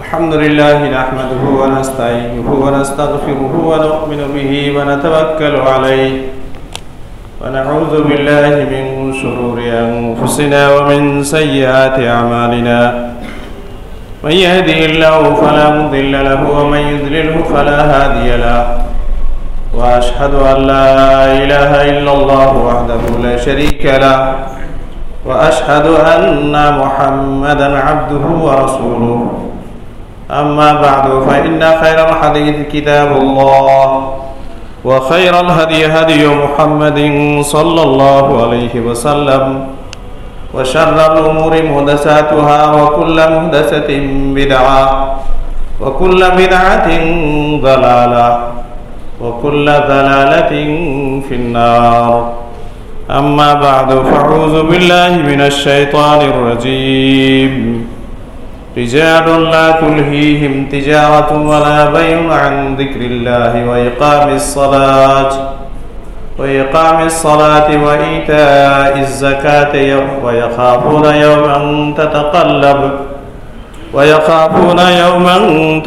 الحمد لله نحمده ونستعينه ونستغفره ونؤمن به ونتوكل عليه ونعوذ بالله من شرور أنفسنا ومن سيئات أعمالنا من يهده الله فلا مضل له ومن يضلله فلا هادي له وأشهد أن لا إله إلا الله وحده لا شريك له وأشهد أن محمدا عبده ورسوله أما بعد فإن خير الحديث كتاب الله وخير الهدي هدي محمد صلى الله عليه وسلم وشر الأمور محدثاتها وكل محدثة بدعة وكل بدعة ضلالة وكل ضلالة في النار أما بعد فأعوذ بالله من الشيطان الرجيم رجال لا تلهيهم تجارة ولا بيع عن ذكر الله وإقام الصلاة وإيتاء الزكاة ويخافون يوما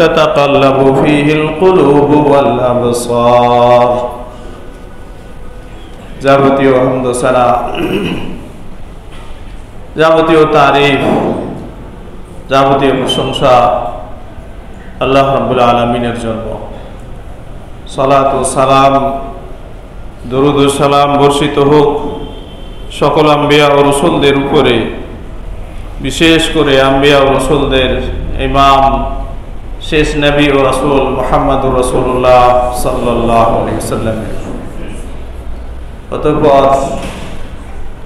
تتقلب فيه القلوب والأبصار যাবতীয় হামদ সালাত যাবতীয় তারিফ যাবতীয় প্রশংসা আল্লাহ রাব্বুল আলামিনের জন্য। সালাত ও সালাম দরুদ ও সালাম বর্ষিত হোক সকল আম্বিয়া ও রাসূলদের উপরে, বিশেষ করে আম্বিয়া ও রাসূলদের ইমাম শেষ নবী ও রাসূল মুহাম্মদুর রাসূলুল্লাহ সাল্লাল্লাহু আলাইহি ওয়াসাল্লাম। অতঃপর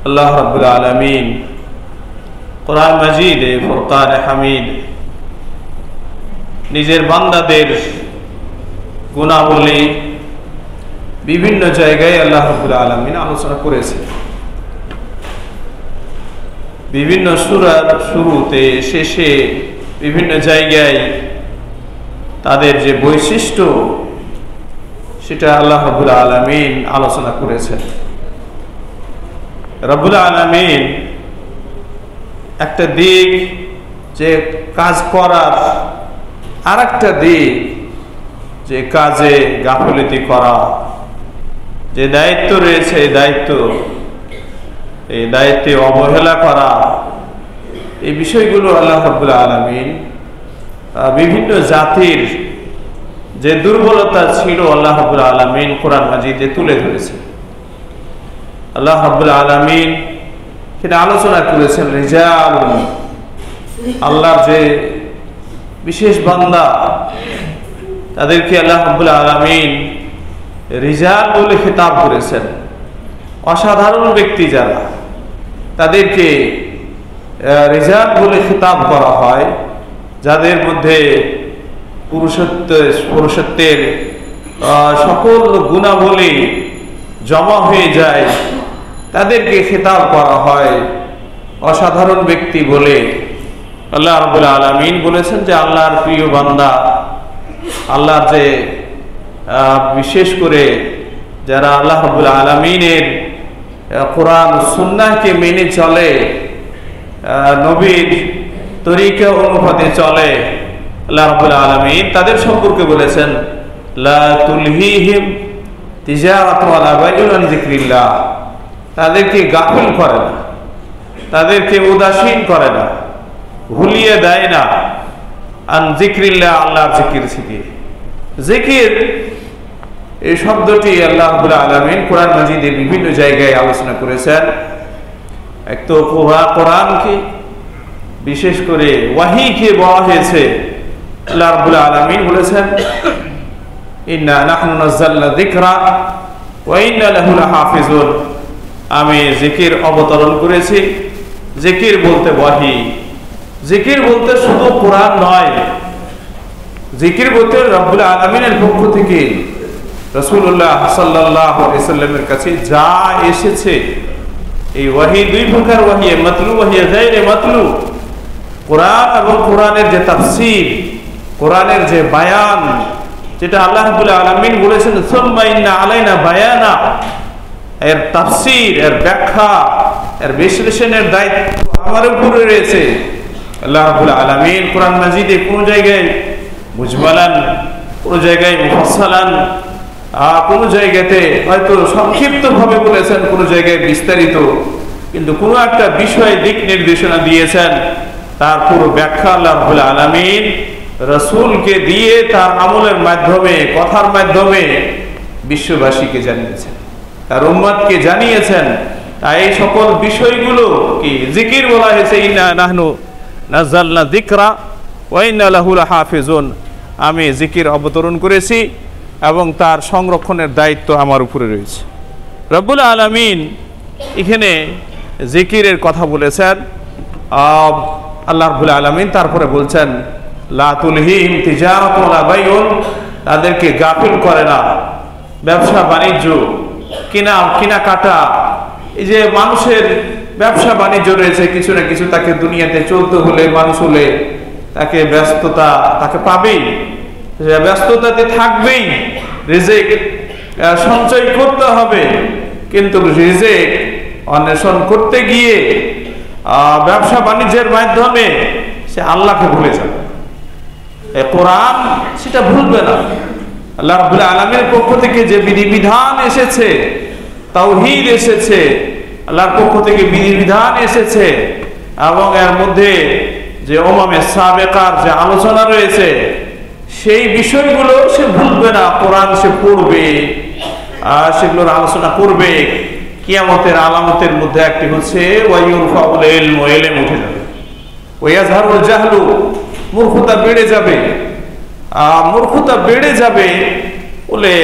আল্লাহ রাব্বুল আলামিন কোরআন মাজিদে ফুরকানে হামিদ নিজের বান্দাদের গুণাবলী বিভিন্ন জায়গায় আল্লাহ রাব্বুল আলামিন আলোচনা করেছে। বিভিন্ন সূরার শুরুতে শেষে বিভিন্ন জায়গায় তাদের যে বৈশিষ্ট্য সেটা আল্লাহ রাব্বুল আলামিন আলোচনা করেছেন। রাব্বুল আলামিন একটা দিক যে কাজ করার, আর একটা দিক যে কাজে গাফিলতি করা, যে দায়িত্ব রয়েছে এই দায়িত্বে অবহেলা করা, এই বিষয়গুলো আল্লাহ রাব্বুল আলামিন বিভিন্ন জাতির যে দুর্বলতা ছিল আল্লাহ রাব্বুল আলামিন কোরআন মাজিদে তুলে ধরেছে। আল্লাহ রাব্বুল আলামিন সেটা আলোচনা করেছেন রিজাল, আল্লাহর যে বিশেষ বান্দা তাদেরকে আল্লাহ রাব্বুল আলামিন রিজাল বলে খেতাব করেছেন। অসাধারণ ব্যক্তি যারা, তাদেরকে রিজাল বলে খেতাব করা হয়। যাদের মধ্যে পুরুষত্বের সকল গুণাবলী জমা হয়ে যায়, তাদেরকে খেতাব করা হয় অসাধারণ ব্যক্তি বলে। আল্লাহ রাব্বুল আলামিন বলেছেন যে আল্লাহর প্রিয় বান্দা, আল্লাহর যে বিশেষ করে যারা আল্লাহ রাব্বুল আলামিনের কোরআন সুন্নাহকে মেনে চলে, নবীর তরিকা অনুপাতে চলে, আল্লাহ রাব্বুল আলামিন তাদের সম্পর্কে বলেছেন লা তুলহিহিম তিজারাতুন ওয়ালা বাইউন আন যিকরিল্লাহ। তাদেরকে গাফিল করে না, তাদেরকে উদাসীন করে না, ভুলিয়ে দেয় না আন যিকরিল্লাহ, আল্লাহর জিকির থেকে। জিকির এই শব্দটি আল্লাহ রাব্বুল আলামিন কোরআন মাজিদে বিভিন্ন জায়গায় আলোচনা করেছেন। এক তো কোরআনকে, বিশেষ করে ওয়াহিকে বলা হয়েছে। আল্লাহ রাব্বুল আলামিন বলেছেন ইন্না নাহনু নাযালনা যিকরা ওয়া ইন্না লাহু লাহাফিজুন। আমি জিকির অবতরণ করেছি। জিকির বলতে ওয়াহি, জিকির বলতে শুধু কোরআন নয়, জিকির বলতে রব্বুল আলামিনের পক্ষ থেকে রাসূলুল্লাহ সাল্লাল্লাহু আলাইহি ওয়াসাল্লামের কাছে যা এসেছে। এই ওয়াহি দুই প্রকার ওয়াহি, মাতলু ওয়াহি গায়রে মাতলু। কোরআন এবং কোরআনের যে তাফসীর, কোরআনের যে বায়ান, যেটা আল্লাহ রাব্বুল আলামিন বলেছেন সুম্মা ইন্না আলাইনা বায়ানা, এর তাফসীর, এর ব্যাখ্যা, এর বিশ্লেষণের দায়িত্ব আমার উপরে রয়েছে। আল্লাহ রাব্বুল আলামিন কোরআন মাজিদে কোন জায়গায় মুজমালান, কোন জায়গায় মুফাসসালান, কোন জায়গাতে হয়তো সংক্ষিপ্ত ভাবে বলেছেন, কোন জায়গায় বিস্তারিত, কিন্তু কোন একটা বিষয়ে দিক নির্দেশনা দিয়েছেন, তার পুরো ব্যাখ্যা আল্লাহ রাব্বুল আলামিন রাসূলকে দিয়ে তার আমলের মাধ্যমে, কথার মাধ্যমে বিশ্ববাসীকে জানিয়েছেন, তার উম্মতকে জানিয়েছেন। তাই এই সকল বিষয়গুলো কি জিকির বলা হয়েছে, ইন্না নাহনু নাযালনা যিকরা ওয়া ইন্না লাহু লাহাফিজুন। আমি জিকির অবতরণ করেছি এবং তার সংরক্ষণের দায়িত্ব আমার উপরে রয়েছে। রব্বুল আলামিন এখানে জিকিরের কথা বলেছেন। আল্লাহ রাব্বুল আলামিন তারপরে বলছেন লা তুলহিহিম তিজারাতুন ওয়ালা বাইউন, তাদেরকে গাফিল করে না ব্যবসা বাণিজ্য, কেনাকাটা। এই যে মানুষের ব্যবসা বাণিজ্য রয়েছে, কিছু না কিছু তাকে দুনিয়াতে চলতে হলে, মানুষ হলে তাকে ব্যস্ততা তাকে পাবেই, ব্যস্ততাতে থাকবেই, রিজিক সঞ্চয় করতে হবে। কিন্তু রিজিক অন্বেষণ করতে গিয়ে ব্যবসা বাণিজ্যের মাধ্যমে সে আল্লাহকে ভুলে যাবে। কোরআন সেটা ভুলবে না। আল্লাহ রাব্বুল আলামিনের পক্ষ থেকে যে বিধিবিধান এসেছে, তাওহীদ এসেছে, আল্লাহর পক্ষ থেকে বিধিবিধান এসেছে, এবং এর মধ্যে যে উমামে সাবেকার যে আলোচনা রয়েছে, সেই বিষয়গুলো সে ভুলবে না। কোরআন সে পড়বে, সেগুলোর আলোচনা করবে। কিয়ামতের আলামতের মধ্যে একটি হচ্ছে ওয়ায়ুরফাউল ইলমু, ইলম উঠে যাবে, ওয়ায়াজহারুল জাহলু, মূর্খতা বেড়ে যাবে। মূর্খতা বেড়ে যাবে বলে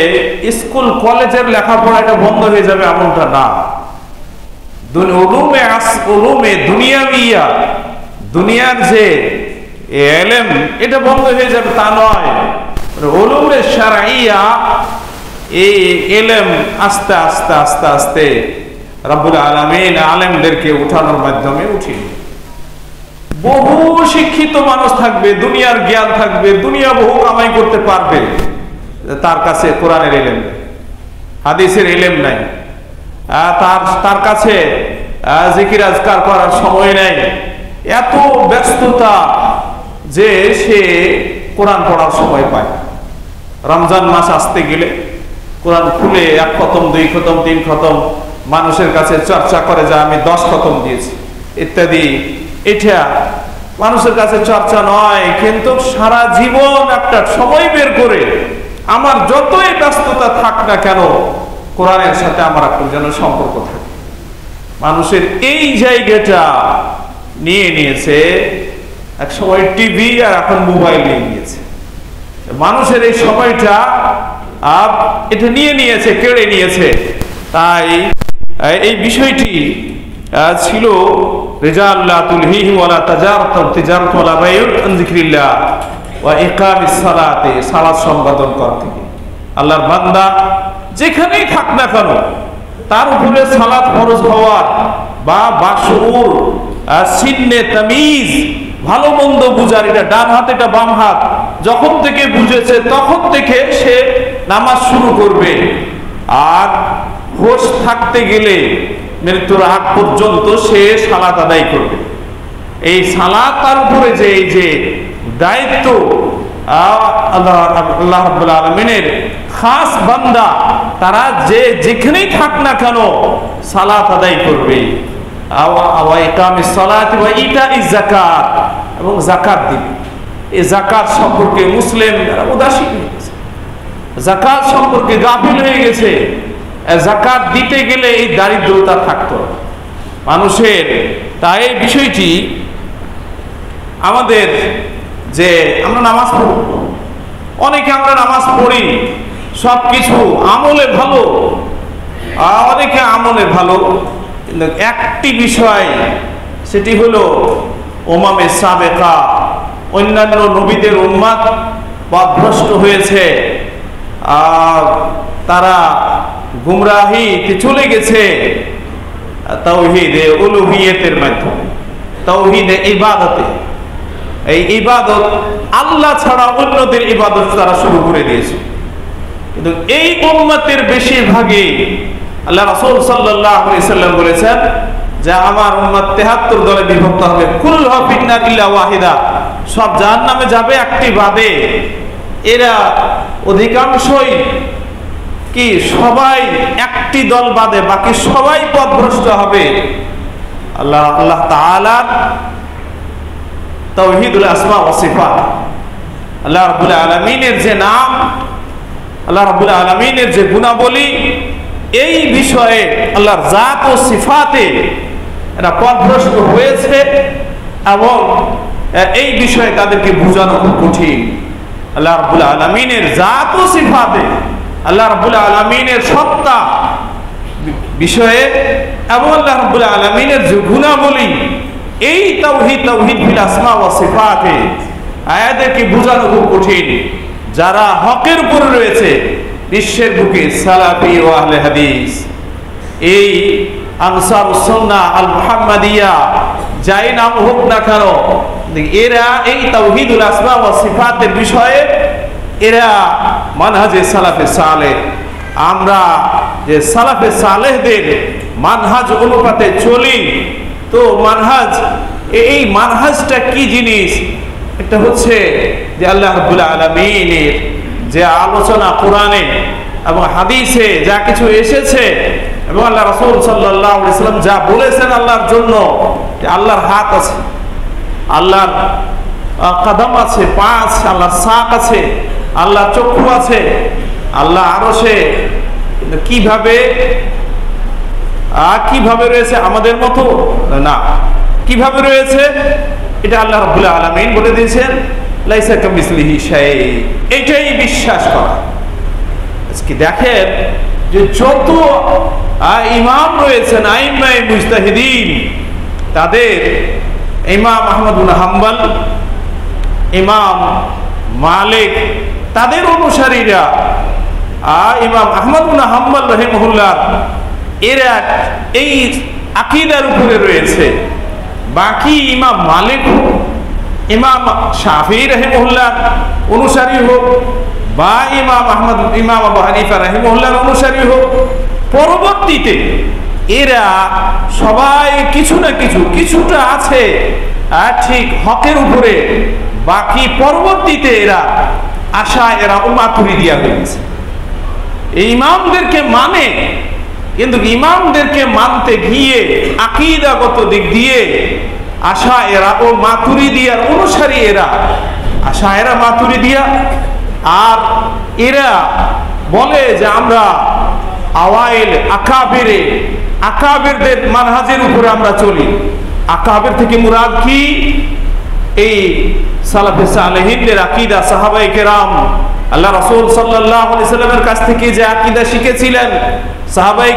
স্কুল কলেজের লেখাপড়াটা বন্ধ হয়ে যাবে এমনটা না। উলুমে দুনিয়াবিয়া, দুনিয়ার যে ইলম এটা বন্ধ হয়ে যাবে তা নয়। উলুমে শারঈয়া, এই ইলম আস্তে আস্তে আস্তে আস্তে রব্বুল আলামিন আলেমদেরকে উঠানোর মাধ্যমে উঠিয়ে, বহু শিক্ষিত মানুষ থাকবে, দুনিয়ার জ্ঞান থাকবে, দুনিয়া বহু কামাই করতে পারবে, তার কাছে কোরআনের ইলম নেই, হাদিসের ইলম নাই, তার কাছে জিকির আজকার করার সময় নাই, এত ব্যস্ততা যে সে কোরআন পড়ার সময় পায়। রমজান মাস আসতে গেলে কোরআন খুলে 1 খতম 2 খতম 3 খতম মানুষের কাছে চর্চা করে, যে আমি 10 খতম দিয়েছি ইত্যাদি। এটা মানুষের কাছে চর্চা নয়, কিন্তু সারা জীবন একটা সময় বের করে আমার যতই ব্যস্ততা থাক না কেন কোরআনের সাথে আমার একটা যেন সম্পর্ক থাকে। মানুষের এই জায়গাটা নিয়ে নিয়েছে, এক সময় টিভি আর এখন মোবাইল নিয়ে নিয়েছে। মানুষের এই সময়টা এটা নিয়ে নিয়েছে, কেড়ে নিয়েছে। তাই এই বিষয়টি ছিল রিজাল্লা তুলহিহিম ওয়ালা তিজারাতুন ওয়ালা বাইউন আন যিকরিল্লাহ ওয়া ইকামিস সালাতি, সালাত সম্পাদন করা থেকে। আল্লাহর বান্দা যেখানেই থাক না কেন তার উপরে সালাত ফরজ হওয়ার বা বাশুর সিন্নে তামিজ, ভালো মন্দ বুঝার, এটা ডান হাত এটা বাম হাত, যখন থেকে বুঝেছে তখন থেকে সে নামাজ শুরু করবে। আর হোশ থাকতে গেলে মৃত্যুর আগ পর্যন্ত সে সালাত আদায় করবে। এই সালাত তার উপরে যে এই যে দায়িত্ব, আল্লাহ রাব্বুল আলামিনের খাস বান্দা, তারা যে যেখানেই থাক না কেন সালাত আদায় করবে। এবং যাকাত দিবে। এই যাকাত সম্পর্কে মুসলিম উদাসীন হয়ে গেছে, যাকাত সম্পর্কে গাফিল হয়ে গেছে। যাকাত দিতে গেলে এই দারিদ্রতা থাকতো মানুষের। তাই এই বিষয়টি আমাদের, যে আমরা নামাজ পড়ব, অনেকে আমরা নামাজ পড়ি, সবকিছু আমলে ভালো, অনেকে আমলে ভালো, কিন্তু একটি বিষয়, সেটি হলো উমামে সাবেকা, অন্যান্য নবীদের উম্মত পথভ্রষ্ট হয়েছে, তারা গুমরাহিতে চলে গেছে তাওহীদে উলুহিয়তের মাধ্যমে, তাওহীদে ইবাদতে। এই ইবাদত আল্লাহ ছাড়া অন্যদের ইবাদত তারা শুরু করে দিয়েছে। কিন্তু এই উম্মতের বেশিরভাগই, আল্লাহ রাসূল সাল্লাল্লাহু আলাইহি সাল্লাম বলেছেন যে আমার উম্মত 73 দলে বিভক্ত হবে, কুল্লুহা ফিন্নার ইল্লা ওয়াহিদা, সব জাহান্নামে যাবে একটি বাদে। এরা অধিকাংশই কি সবাই একটি দল বাদে বাকি সবাই পথভ্রষ্ট হবে। আল্লাহ তাআলার তাওহীদুল আসমা ওয়া সিফাত, আল্লাহ রাব্বুল আলামিনের যে নাম, আল্লাহ রাব্বুল আলামিনের যে গুণাবলী, এই বিষয়ে আল্লাহর জাত ও সিফাতে এরা পথভ্রষ্ট হয়েছে এবং এই বিষয়ে তাদেরকে বোঝানো খুব কঠিন। আল্লাহ রাব্বুল আলামিনের জাত ও সিফাতে, আল্লাহ রাব্বুল আলামিনের সত্তা বিষয়ে এবং আল্লাহ রাব্বুল আলামিনের যে গুণাবলী, এই তাওহীদ ফিল আসমা ওয়া সিফাতে আয়াতকে বোঝানো খুব কঠিন। যারা হকের উপরে রয়েছে বিশ্বের বুকে, সালাফি ও আহলে হাদিস, এই আনসারুস সুন্নাহ আল মুহাম্মাদিয়া যাই নাম হোক না কেন, এরা এই তাওহীদুল আসমা ওয়া সিফাতের বিষয়ে এরা মানহাজে সালাফে সালেহ। আমরা যে সালাফে সালেহদের মানহাজ অনুপাতে চলি, তো মানহাজ, এই মানহাজটা কি জিনিস? একটা হচ্ছে যে আল্লাহ রাব্বুল আলামিনের যে আলোচনা কোরআনে এবং হাদিসে যা কিছু এসেছে এবং আল্লাহ রাসূল সাল্লাল্লাহু আলাইহি ওয়াসাল্লাম যা বলেছেন আল্লাহর জন্য, যে আল্লাহর হাত আছে, আল্লাহর কদম আছে, পা আছে, আল্লাহর সাক আছে, আল্লাহর চক্ষু আছে, আল্লাহ আরশে কিভাবে রয়েছে আমাদের মতো না, কিভাবে রয়েছে এটা আল্লাহ রাব্বুল আলামিন বলে দিয়েছেন, লাইসা কামিসলিহি শাই। এটাই বিশ্বাস করা। আজকে দেখেন যে যত ইমাম রয়েছেন, আইম্মায়ে মুজতাহিদিন, তাদের ইমাম আহমদ বিন হাম্বল, ইমাম মালিক, তাদের অনুসারীরা ইমাম আহমদ বিন হাম্বল রাহিমাহুল্লাহ, এরা এই আকীদার উপরে রয়েছে। বাকি ইমাম মালিক হোক, ইমাম শাফিঈ রাহিমাহুল্লাহ অনুসারী হোক, বা ইমাম আবু হানিফা রাহিমাহুল্লাহর অনুসারী হোক, পরবর্তীতে এরা সবাই কিছু না কিছুটা আছে ঠিক হকের উপরে, বাকি পরবর্তীতে এরা আশায়েরা ও মাতুরিদিয়া হয়ে গেছে। এই ইমামদেরকে মানে, কিন্তু ইমামদেরকে মানতে গিয়ে আকীদাগত দিক দিয়ে আশায়েরা ও মাতুরিদিয়ার অনুসারী এরা, আশায়েরা মাতুরিদিয়া। আর এরা বলে যে আমরা আওয়াইল আকাবিরদের মানহাজের উপরে আমরা চলি। আকাবির থেকে মুরাদ কি? এই সালাফে সালেহিনদের আকীদা, সাহাবায়ে কেরাম আল্লাহ রাসূল সাল্লাল্লাহু আলাইহি ওয়াসাল্লামের কাছ থেকে যে আকীদা শিখেছিলেন, সাহাবায়ে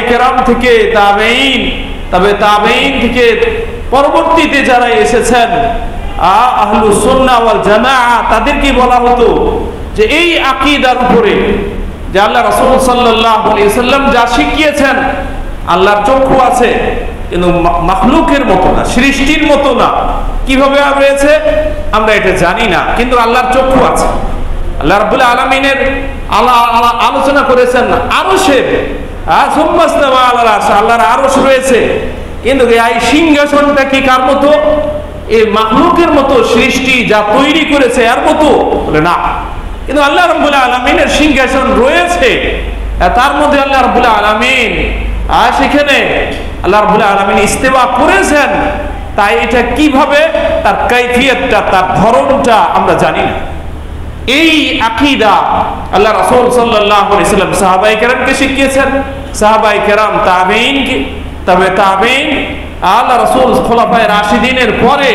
কেরাম থেকে তাবেঈন, তবে তাবেঈন থেকে পরবর্তীতে যারা এসেছেন আহলুস সুন্নাহ ওয়াল জামাআহ, তাদেরকে বলা হতো যে এই আকীদার উপরে যে আল্লাহ রাসূল সাল্লাল্লাহু আলাইহি ওয়াসাল্লাম যা শিখিয়েছেন, আল্লাহর চক্ষু আছে কিন্তু মাখলুকের মতো না, সৃষ্টির মতো না। কিভাবে রয়েছে আমরা এটা জানি না, কিন্তু আল্লাহর চক্ষু আছে। আল্লাহ রাব্বুল আলামিনের আলোচনা করেছেন আরশের, সুম্মাস্তাওয়া আলাল আরশ, আল্লাহর আরশ রয়েছে, কিন্তু এই সিংহাসনটা কি কার মতো? এই মাখলুকের মতো, সৃষ্টি যা তৈরি করেছে এর মতো? বলে না। কিন্তু আল্লাহ রাব্বুল আলামিনের সিংহাসন রয়েছে, তার মধ্যে আল্লাহ রাব্বুল আলামিন সেখানে আল্লাহ রাব্বুল আলামিন ইস্তেওয়া করেছেন। তাই এটা কিভাবে, তার কাইফিয়তটা, তার ধরনটা আমরা জানি না। এই আকীদা আল্লাহ রাসূল সাল্লাল্লাহু আলাইহি ওয়াসাল্লাম সাহাবায়ে কেরামকে শিখিয়েছেন, সাহাবায়ে কেরাম তাবেঈনকে, তবে তাবেঈন আল্লাহ রাসূল খোলাফায়ে রাশিদিনের পরে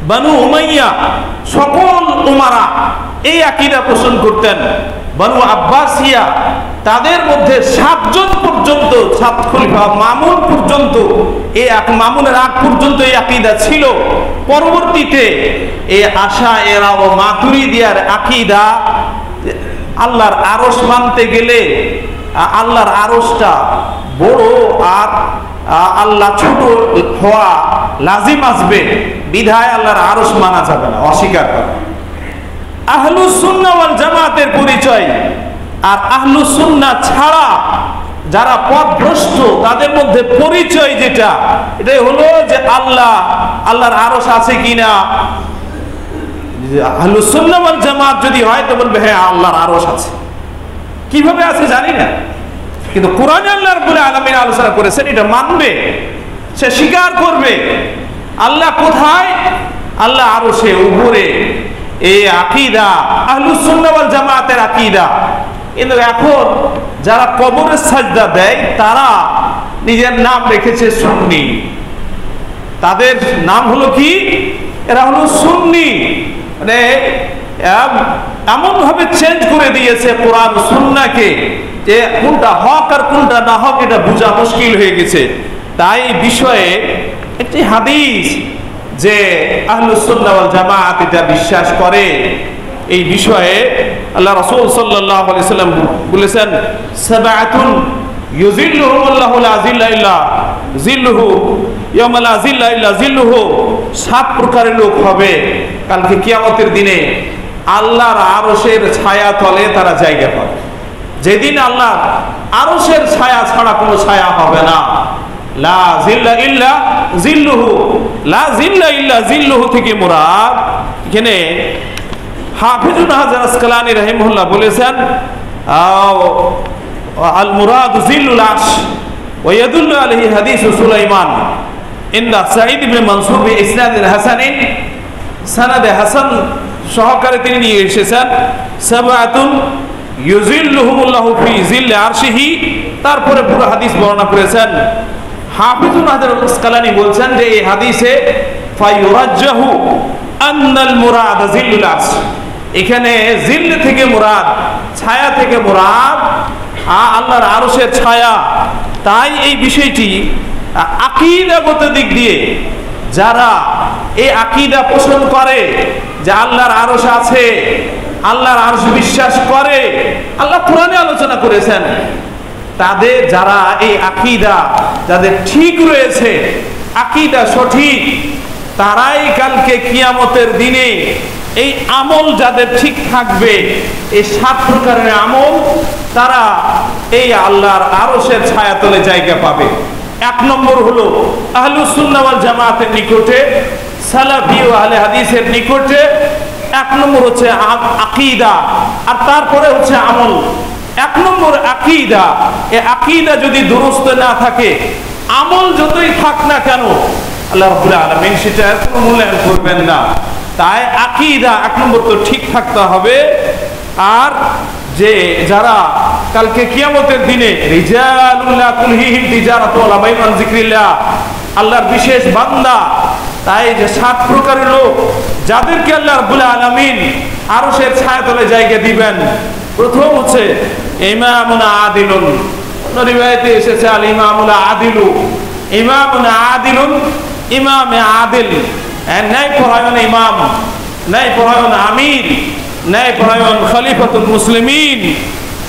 বনু উমাইয়া সকল উমারা এই আকীদা পোষণ করতেন। বনু আব্বাসিয়া, তাদের মধ্যে 7 জন পর্যন্ত, 7 খলিফা, মামুন পর্যন্ত, এই মামুনের আগ পর্যন্ত এই আকীদা ছিল। পরবর্তীতে এই আশায়েরা ও মাতুরিদিয়ার আকীদা, আল্লাহর আরশ মানতে গেলে আল্লাহর আরশটা বড় আর আল্লাহ ছোট হওয়া লাজিম আসবে, বিধায় আল্লাহর আরশ মানা যাবে না, অস্বীকার করা। আহলুস সুন্নাহ ওয়াল জামাতের পরিচয় আর আহলুস সুন্নাহ ছাড়া যারা পথভ্রষ্ট তাদের মধ্যে পরিচয় যেটা, এটাই হলো যে আল্লাহর আরশ আছে কিনা। আহলুস সুন্নাহ ওয়াল জামাত যদি হয় তো বলবে হ্যাঁ আল্লাহর আরশ আছে। কিভাবে আছে জানি না, কিন্তু কোরআনে আল্লাহ রাব্বুল আলামিন আলোচনা করেছেন, এটা মানবে, সে স্বীকার করবে। আল্লাহ কোথায়? আল্লাহ আরশে উপরে। এই আকীদা আহলুস সুন্নাহ ওয়াল জামাতের আকীদা। কিন্তু এখন যারা কবরের সাজদা দেয় তারা নিজের নাম রেখেছে সুন্নি। তাদের নাম হলো কি? এরা হলো সুন্নি। মানে এমন ভাবে চেঞ্জ করে দিয়েছে কোরআন সুন্নাহকে যে কোনটা হক আর কোনটা না হক এটা বোঝা মুশকিল হয়ে গেছে। তাই বিষয়ে একটি হাদিস যে আহলুস সুন্নাহ ওয়াল জামাত এটা বিশ্বাস করে, এই বিষয়ে আল্লাহ রাসূল সাল্লাল্লাহু আলাইহি সাল্লাম বলেছেন, সাবআতুন ইউযিল্লুহুমুল্লাহু লা যিল্লা ইল্লা যিল্লুহু ইয়াওমা লা যিল্লা ইল্লা যিল্লুহু। 7 প্রকারের লোক হবে কালকে কিয়ামতের দিনে আল্লাহর আরশের ছায়া তলে তারা জায়গা পাবে। যেদিন আল্লাহর আরশের ছায়া ছাড়া কোনো ছায়া হবে না। লা যিল্লা ইল্লা যিল্লুহু, লা যিল্লা ইল্লা যিল্লুহু থেকে মুরাদ এখানে হাফিজুল হাজার আসকালানী রাহিমাহুল্লাহ বলেছেন, আল মুরাদ যিল্লুল আরশ ওয়া ইয়াদুল্লু আলাইহি হাদিস সুলাইমান ইনদা সাঈদ ইবনে মানসুর বি ইসনাদিন হাসানিন, সানাদে হাসান সহকারে তিনি নিয়ে এসেছেন, সাবআতুন ইউযিল্লুহুমুল্লাহু ফি যিল্লি আরশিহি। তারপরে পুরো হাদিস বর্ণনা করেছেন। হাফিজুল হাজার আসকালানী বলছেন যে এই হাদিসে ফায়ুরাজ্জাহু আন্নাল মুরাদ যিল্লুল আরশ, এখানে জিল থেকে মুরাদ, ছায়া থেকে মুরাদ আল্লাহর আরশের ছায়া। তাই এই বিষয়টি আকীদাগত দিক দিয়ে যারা এই আকীদা পোষণ করে যে আল্লাহর আরশ আছে, আল্লাহর আরশ বিশ্বাস করে, আল্লাহ কোরআনে আলোচনা করেছেন, তাদের যারা এই আকীদা যাদের ঠিক রয়েছে, আকীদা সঠিক, তারাই কালকে কিয়ামতের দিনে এই আমল যাদের ঠিক থাকবে, এই 7 প্রকারের আমল, তারা এই আল্লাহর আরশের ছায়াতলে জায়গা পাবে। 1 নম্বর হলো আহলুস সুন্নাহ ওয়াল জামাতের নিকটে, সালাফি ও আহলে হাদিসের নিকটে 1 নম্বর হচ্ছে আকীদা, আর তারপরে হচ্ছে আমল। 1 নম্বর আকীদা। এই আকীদা যদি দুরুস্ত না থাকে, আমল যতই থাক না কেন আল্লাহ রাব্বুল আলামিন সেটা কোনো মূল্যায়ন করবেন না। তাই আকীদা 1 নম্বর তো ঠিক থাকতে হবে। আর যে যারা কালকে কিয়ামতের দিনে রিজালুল্লাহ তুলহিহিম তিজারাতু ওয়ালা বাইউন আন যিকরিল্লাহ, আল্লাহর বিশেষ বান্দা, তাই যে 7 প্রকারের লোক যাদেরকে আল্লাহ রাব্বুল আলামিন আরশের ছায়াতলে জায়গা দিবেন। প্রথম হচ্ছে ইমামুন আদিলুন, রিওয়ায়াতে এসেছে আল ইমামুল আদিলু, ইমামুন আদিলুন, ইমামে আদিল, ন্যায় পরায়ণ ইমাম, ন্যায় পরায়ণ আমির, ন্যায় পরায়ণ খলিফাতুল মুসলিমিন।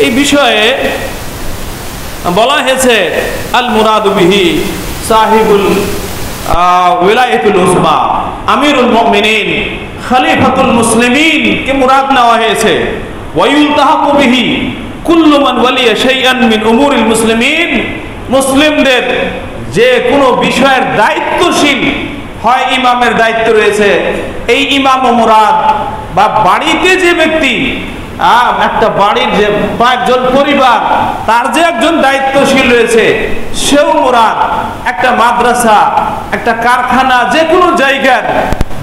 এই বিষয়ে বলা হয়েছে আল মুরাদু বিহি সাহিবুল ওয়ালায়াতুল উজমা, আমিরুল মুমিনিন, খলিফাতুল মুসলিমিন কে মুরাদ নেওয়া হয়েছে। ওয়ায়ুলতাহাকু বিহি কুল্লু মান ওয়ালিয়া শাইআন মিন উমুরিল মুসলিমিন, মুসলিমদের যে কোনো বিষয়ের দায়িত্বশীল হয়, ইমামের দায়িত্ব রয়েছে, এই ইমাম ও মুরাদ। বা বাড়িতে যে ব্যক্তি, একটা বাড়ির যে একজন পরিবার, তার যে একজন দায়িত্বশীল রয়েছে সেও মুরাদ। একটা মাদ্রাসা, একটা কারখানা, যে কোনো জায়গার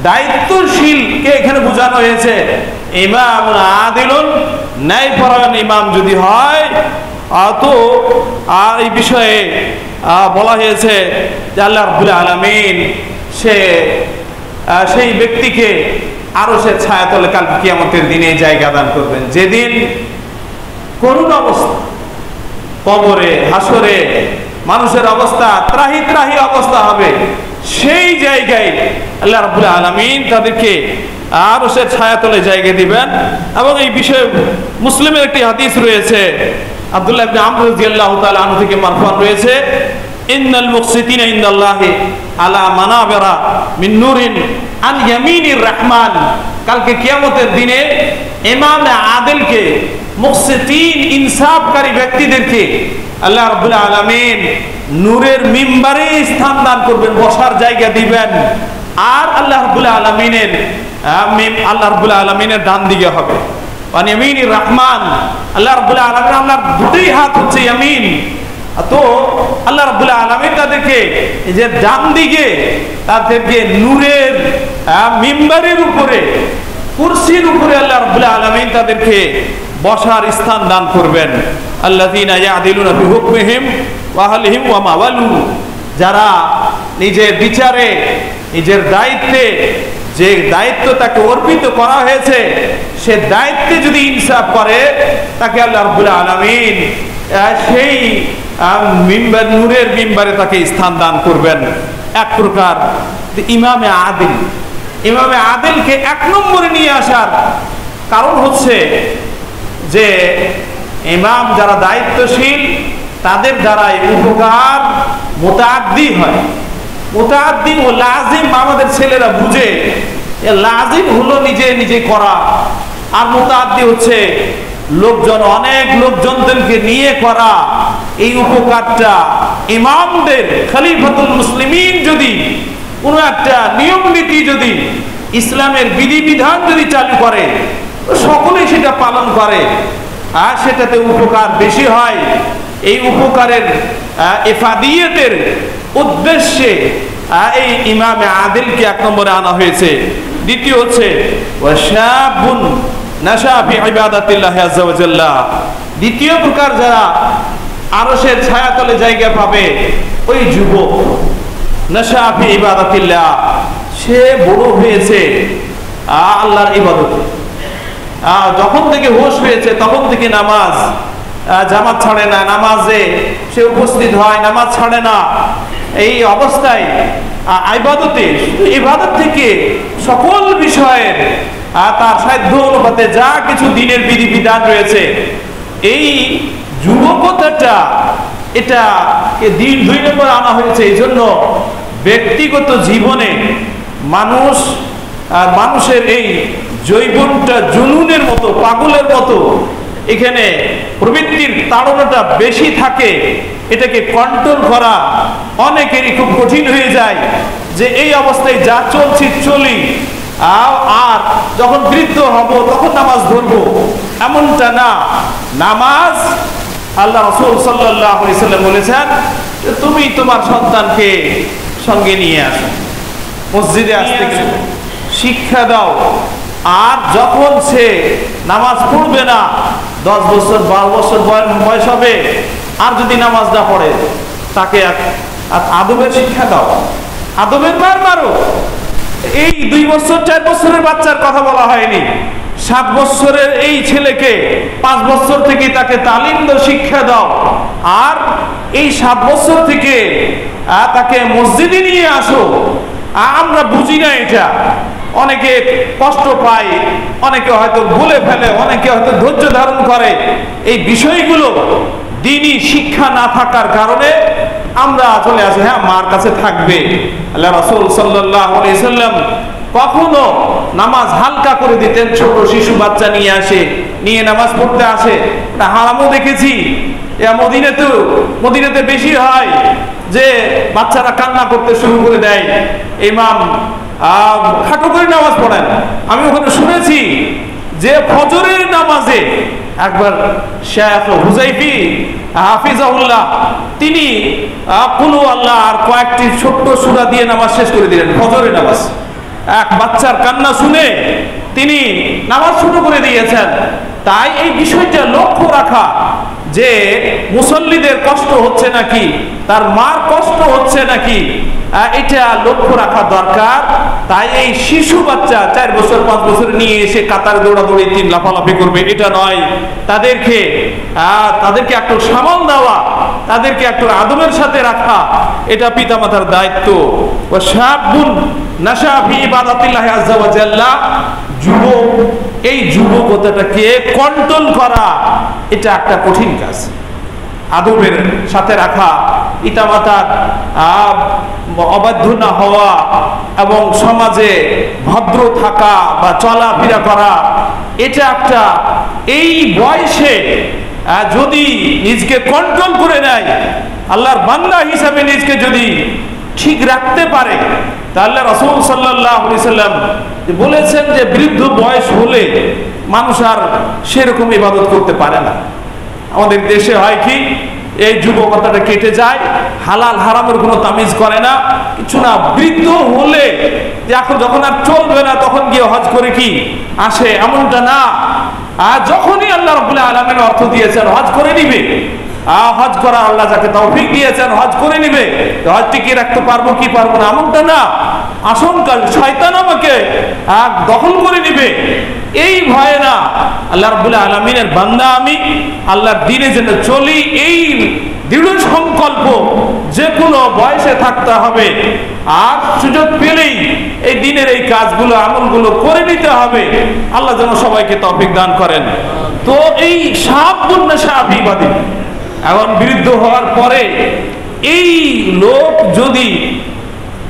দায়িত্বশীলকে এখানে বোঝানো হয়েছে। ইমাম আদিলুন, ন্যায়পরায়ণ ইমাম যদি হয়, তো আর এই বিষয়ে বলা হয়েছে যে আল্লাহ রাব্বুল আলামিন সেই ব্যক্তিকে আরশের ছায়াতলে কাল কিয়ামতের দিনে জায়গা দান করবেন। যেদিন করুণ অবস্থা, কবরে হাসরে মানুষের অবস্থা ত্রাহি ত্রাহি অবস্থা হবে, সেই জায়গায় আল্লাহ রাব্বুল আলামিন তাদেরকে আরশের ছায়াতলে জায়গা দিবেন। এবং এই বিষয়ে মুসলিমের একটি হাদিস রয়েছে, আব্দুল্লাহ ইবনে আমর রাদিয়াল্লাহু তাআলা আনহু থেকে মারফুআন রয়েছে, ইন্নাল মুকসিতিনা ইনদাল্লাহি আলা মানাবিরা মিন নূরিন আন ইয়ামিনির রহমান। কালকে কিয়ামতের দিনে ইমাম আদিলকে, মুকসিতিন, ইনসাফকারী ব্যক্তিদেরকে আল্লাহ রাব্বুল আলামিন নূরের মিম্বারে স্থান দান করবেন, বসার জায়গা দিবেন। আর আল্লাহ রাব্বুল আলামিনের ডান দিকে হবে আন ইয়ামিনির রহমান। আল্লাহ রাব্বুল আলামিন, আল্লাহর দুটোই হাত হচ্ছে ইয়ামিন। তো আল্লাহ রাব্বুল আলামিন তাদেরকে এই যে ডান দিকে, তাদেরকে নূরের মিম্বারের উপরে, কুরসির উপরে আল্লাহ রাব্বুল আলামিন তাদেরকে বসার স্থান দান করবেন। আল্লাযীনা ইয়াদিলুনা ফি হুকমিহিম ওয়া আহলিহিম ওয়া মাওয়ালু। যারা নিজের বিচারে, নিজের দায়িত্বে, যে দায়িত্ব তাকে অর্পিত করা হয়েছে, সে দায়িত্বে যদি ইনসাফ করে, তাকে আল্লাহ রাব্বুল আলামিন সেই মিম্বার, নূরের মিম্বারে তাকে স্থান দান করবেন। এক প্রকার ইমামে আদিল, ইমামে আদিলকে এক নম্বরে নিয়ে আসার কারণ হচ্ছে যে ইমাম যারা দায়িত্বশীল, তাদের দ্বারাই উপকার মুতাআদ্দি হয়। মুতাআদ্দি ও লাজিম আমাদের ছেলেরা বুঝে। লাজিম হলো নিজে নিজে করা, আর মুতাআদ্দি হচ্ছে লোকজন, অনেক লোকজনদেরকে নিয়ে করা। এই উপকারটা ইমামদের, খলিফাতুল মুসলিমিন যদি কোনো একটা নিয়ম নীতি, যদি ইসলামের বিধিবিধান যদি চালু করে, সকলেই সেটা পালন করে, আর সেটাতে উপকার বেশি হয়। এই উপকারের ইফাদিয়তের উদ্দেশ্যে এই ইমামে আদিলকে এক নম্বরে আনা হয়েছে। দ্বিতীয় হচ্ছে ওয়াশাবুন নাশা ফি ইবাদাতিল্লাহি আযজা ওয়া জাল্লা। দ্বিতীয় প্রকার যারা আরশের ছায়াতলে জায়গা পাবে, ওই যুবক। নাশা ফি ইবাদাতিল্লাহ, সে বড় হয়েছে আল্লাহর ইবাদতে। যখন থেকে হোশ হয়েছে তখন থেকে নামাজ জামাত ছাড়ে না, নামাজে সে উপস্থিত হয়, নামাজ ছাড়ে না। এই অবস্থায় ইবাদতে, ইবাদত থেকে সকল বিষয়ের তার সাধ্য অনুপাতে যা কিছু দিনের বিধিবিধান রয়েছে, এই যুবকতাটা, এটা দিন 2 নম্বর আনা হয়েছে। এই জন্য ব্যক্তিগত জীবনে মানুষের এই জৈবনটা জুনুনের মতো, পাগলের মতো, এখানে প্রবৃত্তির তাড়নাটা বেশি থাকে। এটাকে কন্ট্রোল করা অনেকেরই খুব কঠিন হয়ে যায়, যে এই অবস্থায় যা চলছি চলি, আর যখন বৃদ্ধ হব তখন নামাজ ধরবো, এমনটা না। নামাজ, আল্লাহ রাসূল সাল্লাল্লাহু আলাইহি ওয়াসাল্লাম বলেছেন, তুমি তোমার সন্তানকে সঙ্গে নিয়ে আসো, মসজিদে আসতে শিক্ষা দাও। আর যখন সে নামাজ পড়বে না, 10 বছর 12 বছর বয়স হবে, আর যদি নামাজ না পড়ে, তাকে আদবের শিক্ষা দাও, আদবের মার মারো। এই 2 বছর 4 বছরের বাচ্চার কথা বলা হয়নি। 7 বছরের এই ছেলেকে 5 বছর থেকে তাকে তালিম দাও, শিক্ষা দাও। আর এই 7 বছর থেকে তাকে মসজিদে নিয়ে আসো। আমরা বুঝি না এটা, অনেকে কষ্ট পায়, অনেকে হয়তো ভুলে ফেলে, অনেকে হয়তো ধৈর্য ধারণ করে। এই বিষয়গুলো দ্বীনি শিক্ষা না থাকার কারণে আমরা চলে আসি, হ্যাঁ মার কাছে থাকবে। আল্লাহ রাসূল সাল্লাল্লাহু আলাইহি ওয়াসাল্লাম কখনো নামাজ হালকা করে দিতেন। ছোট শিশু বাচ্চা নিয়ে নামাজ পড়তে আসে, এটা হারামও দেখেছি। মদিনাতে বেশি হয় যে বাচ্চারা কান্না করতে শুরু করে দেয়, ইমাম খাটো করে নামাজ পড়েন। আমি ওখানে শুনেছি যে ফজরের নামাজে একবার শেখ হুযাইফি হাফিজাহুল্লাহ, তিনি কুল আল্লাহ আর কয়েকটি ছোট্ট সূরা দিয়ে নামাজ শেষ করে দিলেন। ফজরের নামাজ, এক বাচ্চার কান্না শুনে তিনি নামাজ শুরু করে দিয়েছেন। তাই এই বিষয়টা লক্ষ্য রাখা, যে মুসল্লিদের কষ্ট হচ্ছে নাকি, তার মার কষ্ট হচ্ছে নাকি, এটা লক্ষ্য রাখা দরকার। তাই এই শিশু বাচ্চা 4 বছর 5 বছর নিয়ে এসে কাতার দৌড়াদৌড়ি, 3 লাফালাফি করবে, এটা নয়। তাদেরকে একটু সামাল দেওয়া, তাদেরকে একটু আদবের সাথে রাখা, এটা পিতামাতার দায়িত্ব। ওয়াশাবুন নাশা ফি ইবাদাতিল্লাহি আযজা ওয়া জাল্লা, যুবক, এই যুবকতাটাকে কন্ট্রোল করা, এটা একটা কঠিন কাজ। আদবের সাথে রাখা, পিতামাতার অবাধ্য না হওয়া এবং সমাজে ভদ্র থাকা বা চলাফেরা করা, এটা একটা এই বয়সে যদি নিজকে কন্ট্রোল করে নেয়, আল্লাহর বান্দা হিসাবে নিজকে যদি ঠিক রাখতে পারে, তাহলে রাসূল সাল্লাল্লাহু আলাইহি সাল্লাম বলেছেন যে বৃদ্ধ বয়স হলে মানুষ আর সেরকম ইবাদত করতে পারে না। আমাদের দেশে হয় কি, এই যুবকতাটা কেটে যায়, হালাল হারামের কোনো তামিজ করে না, কিছু না। বৃদ্ধ হলে এখন যখন আর চলবে না তখন গিয়ে হজ করে কি আসে, এমনটা না। আর যখনই আল্লাহ রাব্বুল আলামিন অর্থ দিয়েছেন হজ করে নিবে, হজ করা আল্লাহ যাকে তৌফিক দিয়েছেন হজ করে নিবে, হজ টিকিয়ে রাখতে পারবো কি পারবো না এমনটা না। আশঙ্কা শয়তান আমাকে দখল করে নিবে, এই ভয়ে না। আল্লাহ রাব্বুল আলামিনের বান্দা আমি, আল্লাহর দ্বীনে যেন চলি, এই দৃঢ় সংকল্প যে কোনো বয়সে থাকতে হবে। আর সুযোগ পেলেই এই দিনের এই কাজগুলো আমলগুলো করে নিতে হবে। আল্লাহ যেন সবাইকে তৌফিক দান করেন। তো এই শাবুন শাবিবাদী এখন বৃদ্ধ হওয়ার পরে এই লোক যদি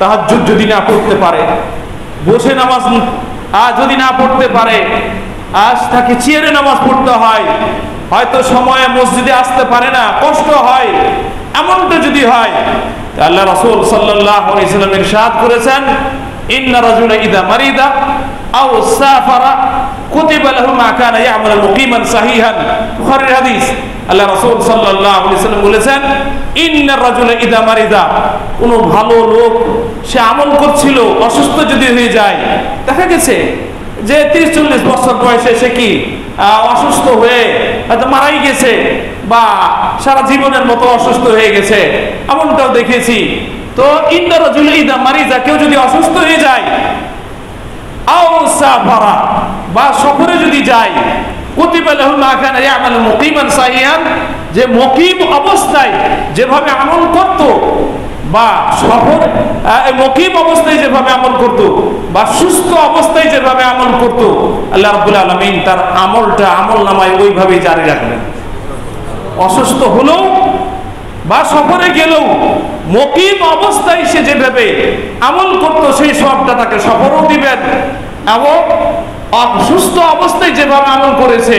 তাহাজ্জুদ যদি না পড়তে পারে, বসে নামাজ যদি না পড়তে পারে, আজ তাকে চেয়ারে নামাজ পড়তে হয়, হয়তো সময়ে মসজিদে আসতে পারে না, কষ্ট হয়, এমনটা যদি হয়, আল্লাহ রাসূল সাল্লাল্লাহু আলাইহি ওয়াসাল্লাম ইরশাদ করেছেন, ইন্না রাজুলা ইযা মারিদা আও সাফারা কুতিবা লাহু মা কানা ইয়ামালু মুকিমান সাহিহান। বুখারীর হাদিস। আল্লাহ রাসূল সাল্লাল্লাহু আলাইহি ওয়াসাল্লাম বলেছেন, ইন্না রাজুলা ইযা মারিদা, কোন ভালো লোক সে আমল করছিল, অসুস্থ যদি হয়ে যায়, দেখা গেছে যে 30-40 বছর বয়সে সে কি অসুস্থ হয়ে হয়তো মারাই গেছে বা সারা জীবনের মতো অসুস্থ হয়ে গেছে, এমনটাও দেখেছি। তো ইন্না রাজুলা ইযা মারিদা, কেউ যদি অসুস্থ হয়ে যায়, আও সাফারা বা সফরে যদি যায়, কুতিবা লাহু মা কানা ইয়ামালু মুকিমান সাহিহান, যে মুকিম অবস্থায় যেভাবে আমল করত বা সফর মুকিম অবস্থায় যেভাবে আমল করত বা সুস্থ অবস্থায় যেভাবে আমল করত, আল্লাহ রাব্বুল আলামিন তার আমলটা আমলনামায় ওইভাবেই জারি রাখবেন। অসুস্থ হলেও বা সফরে গেলেও মুকিম অবস্থায় সে যেভাবে আমল করত সেই সবটা তাকে সফরও দিবেন, এবং অসুস্থ অবস্থায় যেভাবে আমল করেছে,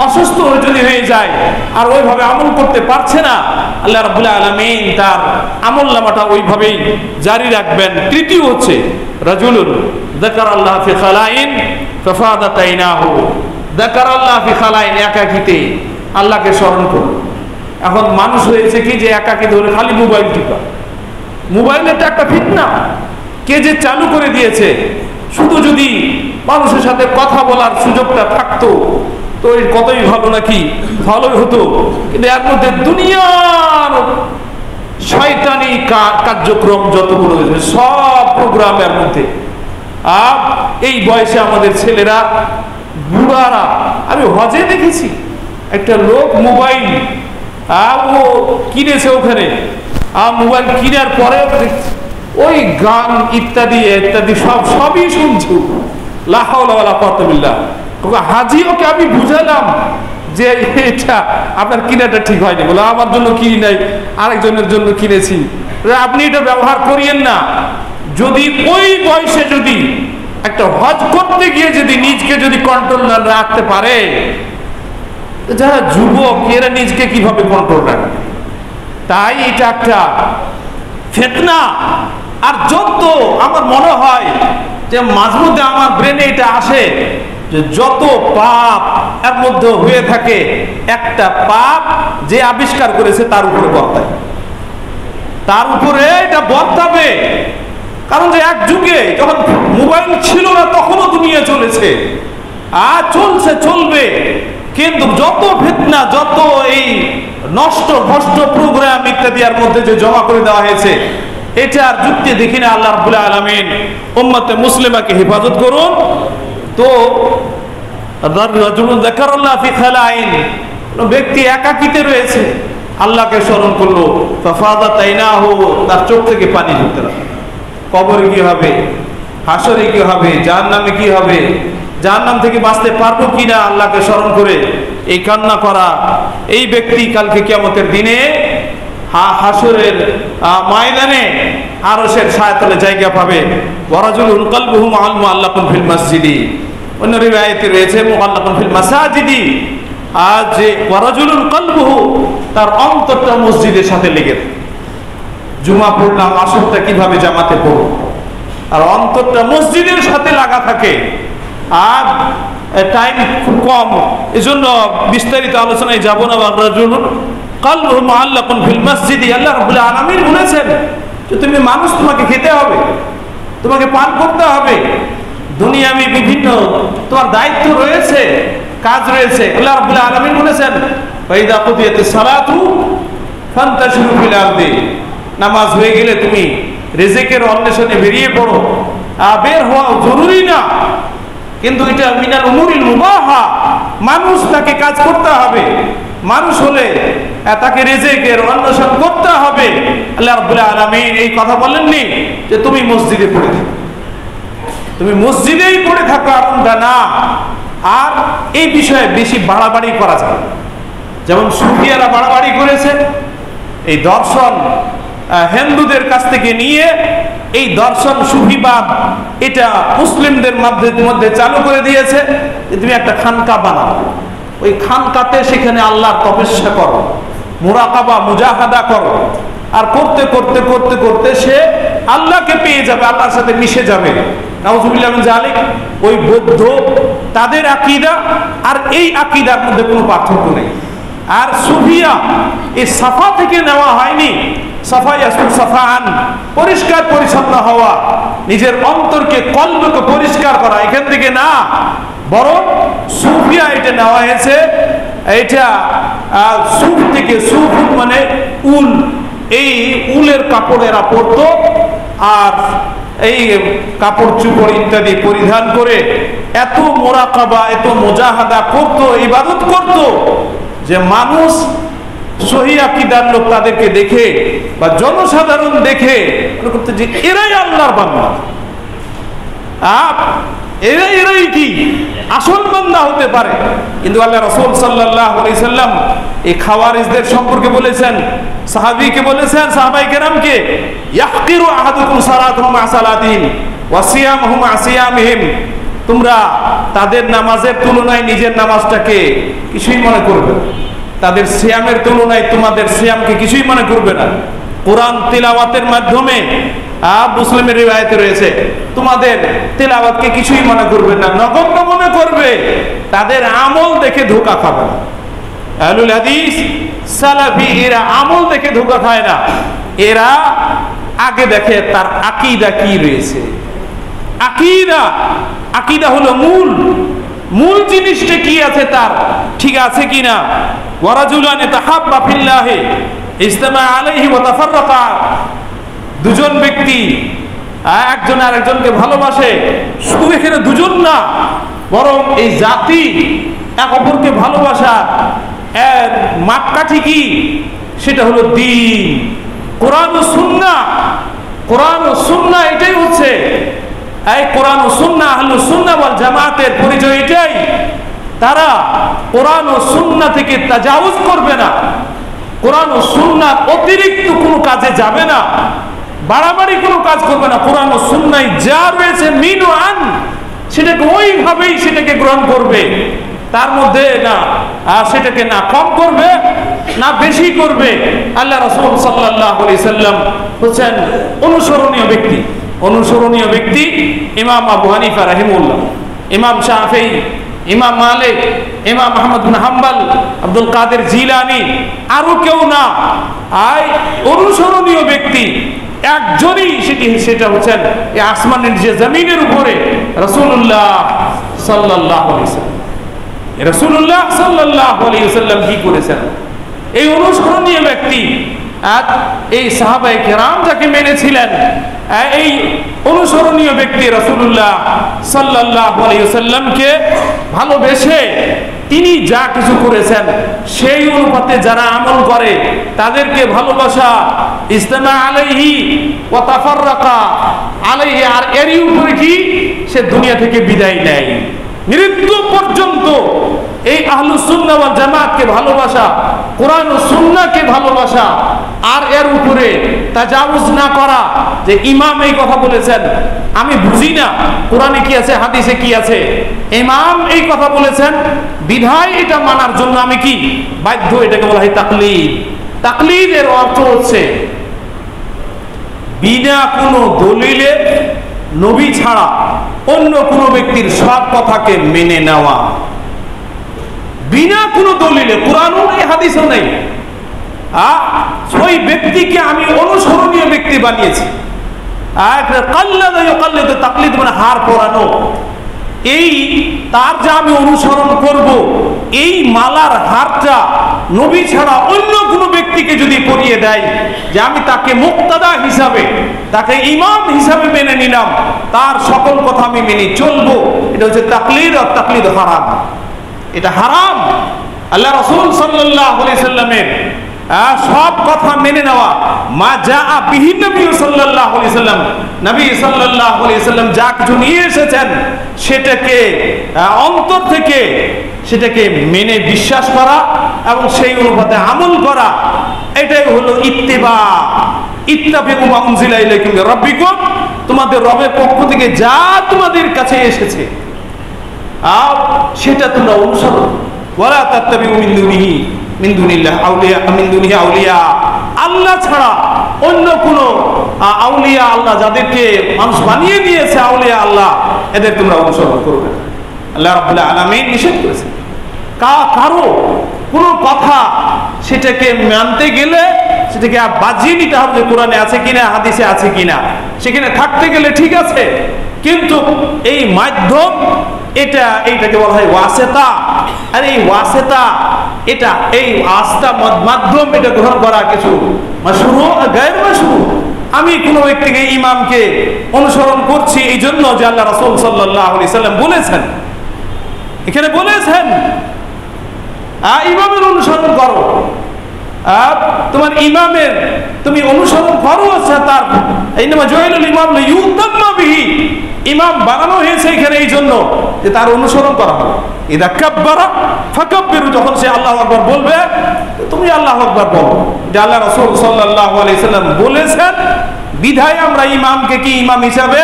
অসুস্থ যদি হয়ে যায় আর ওইভাবে আমল করতে পারছে না, আল্লাহ রাব্বুল আলামিন তার আমলনামাটা ওইভাবেই জারি রাখবেন। তৃতীয় হচ্ছে রাজুলুন যাকারাল্লাহ ফি খালাইন ফাফাদাত আইনাহু। যাকারাল্লাহ ফি খালাইন, একাকিতে আল্লাহকে স্মরণ করো। এখন মানুষ হয়েছে কি যে একাকি ধরে খালি মোবাইল টিপা। মোবাইলটা একটা ফিতনা, কে যে চালু করে দিয়েছে। শুধু যদি মানুষের সাথে কথা বলার সুযোগটা থাকতো তো কতই ভালো, নাকি ভালোই হতো, কিন্তু এর মধ্যে দুনিয়ার শয়তানি কার্যক্রম যতগুলো সব প্রোগ্রামের মধ্যে। আর এই বয়সে আমাদের ছেলেরা, বুড়ারা, আমি হজে দেখেছি একটা লোক মোবাইল ও কিনেছে, ওখানে মোবাইল কেনার পরে ওই গান ইত্যাদি ইত্যাদি সবই শুনছি। লা হাওলা ওয়ালা কুওয়াতা বিল্লাহ। হাজি ওকে আমি বুঝালাম যে এটা আপনার কিনাটা ঠিক হয়নি। বলে আমার জন্য কিনি নাই, আরেকজনের জন্য কিনেছি। আপনি এটা ব্যবহার করিয়েন না। যদি ওই বয়সে যদি একটা হজ করতে গিয়ে যদি নিজকে যদি কন্ট্রোল না রাখতে পারে, যারা যুবক এরা নিজকে কিভাবে কন্ট্রোল রাখবে? তাই এটা একটা ফিতনা। আর যত আমার মনে হয় যে মাঝে মধ্যে আমার ব্রেনে এটা আসে যে যত পাপ এর মধ্যে হয়ে থাকে, একটা পাপ যে আবিষ্কার করেছে তার উপরে বর্তায়, তার উপরে এটা বর্তাবে। কারণ যে এক যুগে যখন মোবাইল ছিল না তখনও দুনিয়া চলেছে, আর চলছে, চলবে। কিন্তু যত ফিতনা, যত এই নষ্ট ভ্রষ্ট প্রোগ্রাম ইত্যাদি এর মধ্যে যে জমা করে দেওয়া হয়েছে, এটার যুক্তি দেখি না। আল্লাহ রাব্বুল আলামিন উম্মতে মুসলিমাকে হেফাজত করুন। তো রাজুলুন যাকারাল্লাহ ফি খালাইন, ব্যক্তি একাকিতে রয়েছে, আল্লাহকে স্মরণ করলো, ফাফাদাত আইনাহু, তার চোখ থেকে পানি ঝরতে লাগলো। কবরে কি হবে, হাসরে কি হবে, জাহান্নামে কি হবে, জাহান্নাম থেকে বাঁচতে পারবো কিনা আল্লাহকে স্মরণ করে এই কান্না করা, এই ব্যক্তি কালকে কিয়ামতের দিনে হাসরের ময়দানে আরশের ছায়াতলে জায়গা পাবে। ওয়ারাজুলুন কলবুহু মুআল্লাকুন ফিল মসজিদি, অন্য রিওয়ায়াতে রয়েছে মুআল্লাকুন ফিল মাসাজিদি। আর যে ওয়ারাজুলুন কলবুহু, তার অন্তরটা মসজিদের সাথে লেগে থাকে। জুমা পড়লাম, আসরটা কিভাবে জামাতে পড়ব, আর অন্তরটা মসজিদের সাথে লাগা থাকে। আর টাইম খুব কম, এজন্য বিস্তারিত আলোচনায় যাব না। ওয়ারাজুলুন কলবুহু মুআল্লাকুন ফিল মসজিদি, আল্লাহ রাব্বুল আলামিন বলেছেন যে তুমি মানুষ, তোমাকে খেতে হবে, তোমাকে পান করতে হবে, দুনিয়াবি বিভিন্ন তোমার দায়িত্ব রয়েছে, কাজ রয়েছে। আল্লাহ রাব্বুল আলামিন বলেছেন ফাইদা কুদিয়াতিস সালাতু ফান্তাশিরু ফিল আরদি, নামাজ হয়ে গেলে তুমি রিজিকের অন্বেষণে বেরিয়ে পড়ো। বের হওয়া জরুরি না, কিন্তু এটা মিনাল উমুরিল মুবাহা, মানুষ তাকে কাজ করতে হবে। মানুষ হলে তাকে রিজিকের অন্বেষণ করতে হবে। আল্লাহ রাব্বুল আলামিন এই কথা বলেননি যে তুমি মসজিদে পড়ে থাকো, তুমি মসজিদেই পড়ে থাকো, এমনটা না। আর এই বিষয়ে বেশি বাড়াবাড়ি করা যায়, যেমন সুফিয়ারা বাড়াবাড়ি করেছে। এই দর্শন হিন্দুদের কাছ থেকে নিয়ে এই দর্শন সুফিবাদ এটা মুসলিমদের মধ্যে চালু করে দিয়েছে যে তুমি একটা খানকা বানাও, ওই খানকাতে সেখানে আল্লাহর তপস্যা করো, মুরাকাবা মুজাহাদা করো। আর করতে করতে করতে করতে সে আল্লাহকে পেয়ে যাবে, আল্লাহর সাথে মিশে যাবে। নাউজুবিল্লাহ মিন যালিক। ওই বৌদ্ধ তাদের আকীদা আর এই আকীদার মধ্যে কোনো পার্থক্য নেই। আর সুফিয়া এই সাফা থেকে নেওয়া হয়নি, সাফা ইয়াসুল সাফান, পরিষ্কার পরিচ্ছন্ন হওয়া, নিজের অন্তরকে কলবকে পরিষ্কার করা, এখান থেকে না। বরং সুফিয়া এটা নেওয়া হয়েছে, এটা সুফ থেকে, সুফ মানে উল, এই উলের কাপড় এরা পরতো। আর এই কাপড় চুপড় ইত্যাদি পরিধান করে এত মোরাকাবা, এত মুজাহাদা করতো, ইবাদত করতো, যে মানুষ সহি আকীদার লোক তাদেরকে দেখে বা জনসাধারণ দেখে মনে করতে যে এরাই আল্লাহর বান্দা, এরাই কি আসল বান্দা হতে পারে। কিন্তু আল্লাহ রাসূল সাল্লাল্লাহু আলাইহি সাল্লাম এই খাওয়ারিজদের সম্পর্কে বলেছেন, সাহাবীকে বলেছেন, সাহাবায়ে কেরামকে, ইয়াহকিরু আহাদুকুম সালাতাহুম মা সালাতিহিম ওয়া সিয়ামুহুম মা সিয়ামিহিম, তোমরা তাদের নামাজের তুলনায় নিজের নামাজটাকে কিছুই মনে করবে না, তাদের সিয়ামের তুলনায় তোমাদের সিয়ামকে কিছুই মনে করবে না। কোরআন তিলাওয়াতের মাধ্যমে মুসলিমের রিওয়ায়াতে রয়েছে তোমাদের তিলাওয়াতকে কিছুই মনে করবে না, নগণ্য মনে করবে। তাদের আমল দেখে ধোঁকা খাবে না। আহলুল হাদিস সালাফি এরা আমল দেখে ধোঁকা খায় না, এরা আগে দেখে তার আকীদা কি রয়েছে। আকীদা হলো মূল জিনিসটা কি আছে, তার ঠিক আছে কিনা। ওয়ারাজুলান তাহাব্বা ফিল্লাহি ইজতামা আলাইহি ওয়া তাফাররাকা, দুজন ব্যক্তি একজন আরেকজনকে ভালোবাসে, শুধু এখানে দুজন না, বরং এই জাতি এক অপরকে ভালোবাসা এর মাপকাঠি কি, সেটা হলো দ্বীন, কোরআন ও সুন্নাহ। কোরআন ও সুন্নাহ এটাই হচ্ছে এই কোরআন ও সুন্নাহ, আহলুস সুন্নাহ ওয়াল জামাতের পরিচয় এটাই। তারা কোরআন ও সুন্নাহ থেকে তাজাউজ করবে না, কোরআন ও সুন্নাহ অতিরিক্ত কোনো কাজে যাবে না, বাড়াবাড়ি কোনো কাজ করবে না। কোরআন ও সুন্নাহ যা রয়েছে মিন ও আন, সেটাকে ওইভাবেই সেটাকে গ্রহণ করবে, তার মধ্যে না সেটাকে না কম করবে না বেশি করবে। আল্লাহ রাসূল সাল্লাল্লাহু আলাইহি সাল্লাম হচ্ছেন অনুসরণীয় ব্যক্তি ইমাম আবু হানিফা রাহিমাহুল্লাহ, ইমাম শাফিঈ, ইমাম মালিক, ইমাম আহমদ বিন হাম্বল, আব্দুল কাদের জিলানী, আরো কেউ না। অনুসরণীয় ব্যক্তি একজনই, সেটা হচ্ছেন এই আসমানের যে জমিনের উপরে রাসূলুল্লাহ সাল্লাল্লাহু আলাইহি সাল্লাম। রাসূলুল্লাহ সাল্লাল্লাহু আলাইহি সাল্লাম কি করেছেন, এই অনুসরণীয় ব্যক্তি এই সাহাবায়ে কেরাম যাকে মেনেছিলেন, এই অনুসরণীয় ব্যক্তি রাসূলুল্লাহ সাল্লাল্লাহু আলাইহি ওয়াসাল্লামকে ভালোবেসে তিনি যা কিছু করেছেন সেই অনুপাতে যারা আমল করে তাদেরকে ভালোবাসা, ইজতামা আলাইহি ওয়া তাফাররাকা আলাইহি, আর এরই উপরে কি সে দুনিয়া থেকে বিদায় নেয়, মৃত্যু পর্যন্ত এই আহলুস সুন্নাহ ওয়াল জামাতকে ভালোবাসা, কোরআন ও সুন্নাহকে ভালোবাসা, আর এর উপরে তাজাউজ না করা, যে ইমাম এই কথা বলেছেন, আমি বুঝি না কোরআনে কি আছে হাদিসে কি আছে, ইমাম এই কথা বলেছেন বিধায় এটা মানার জন্য আমি কি বাধ্য, এটাকে বলা হয় তাকলিদ। তাকলিদের অর্থ হচ্ছে বিনা কোনো দলিলে নবী ছাড়া অন্য কোনো ব্যক্তির সব কথাকে মেনে নেওয়া, বিনা কোনো দলিলে, কোরআনও নেই হাদিসও নেই, ওই ব্যক্তিকে আমি অনুসরণীয় ব্যক্তি বানিয়েছি। তাকলিদ মানে হার পরানো, এই তার যা আমি অনুসরণ করব, এই মালার হারটা নবী ছাড়া অন্য কোনো ব্যক্তিকে যদি পরিয়ে দেয়, যে আমি তাকে মুক্তাদা হিসাবে, তাকে ইমাম হিসাবে মেনে নিলাম, তার সকল কথা আমি মেনে চলবো, এটা হচ্ছে তাকলিদ। আর তাকলিদ হারাম, এটা হারাম। আল্লাহ রাসূল সাল্লাল্লাহু আলাইহি সাল্লামের সব কথা মেনে নেওয়া, মা জাআ বিহি নবী সাল্লাল্লাহু আলাইহি সাল্লাম, নবী সাল্লাল্লাহু আলাইহি সাল্লাম যা কিছু নিয়ে এসেছেন সেটাকে অন্তর থেকে সেটাকে মেনে বিশ্বাস করা এবং সেই অনুপাতে আমল করা, এটাই হলো ইত্তিবা। ইত্তাবিউ মা উনজিলা ইলাইকুম মির রাব্বিকুম, তোমাদের রবের পক্ষ থেকে যা তোমাদের কাছে এসেছে সেটা তোমরা অনুসরণ। ওয়ালা তাত্তাবিউ মিন দুনিল্লাহ আউলিয়া, আল্লাহ ছাড়া অন্য কোনো আউলিয়া, আল্লাহ যাদেরকে মানুষ বানিয়ে দিয়েছে আউলিয়া আল্লাহ, এদের তোমরা অনুসরণ করবে। আল্লাহ রাব্বুল আলামিন নিষেধ করেছেন কারো কোনো কথা সেটাকে মানতে গেলে সেটাকে বাজিয়ে নিতে হবে যে কোরআনে আছে কিনা, হাদিসে আছে কিনা, সেখানে থাকতে গেলে ঠিক আছে, কিন্তু এই মাধ্যম এইটাকে বলা হয় ওয়াসিতা। আর এই ওয়াসিতা, এটা এই আস্থা মাধ্যম, এটা গ্রহণ করা কিছু মাশরু আর গায়র মাশরু। আমি কোনো ব্যক্তিকে ইমামকে অনুসরণ করছি এই জন্য যে আল্লাহ রাসূল সাল্লাল্লাহু আলাইহি সাল্লাম বলেছেন, এখানে বলেছেন ইমামের অনুসরণ করো, তোমার ইমামের তুমি অনুসরণ করো, তার ইমাম বানানো হয়েছে এখানে এই জন্য যে তার অনুসরণ করা হবে। ইদা কাব্বারা ফাকাব্বিরু, যখন সে আল্লাহু আকবার বলবে তুমি আল্লাহু আকবার বলো, যে আল্লাহ রাসূল সাল্লাল্লাহু আলাইহি সাল্লাম বলেছেন বিধায় আমরা ইমামকে কি ইমাম হিসাবে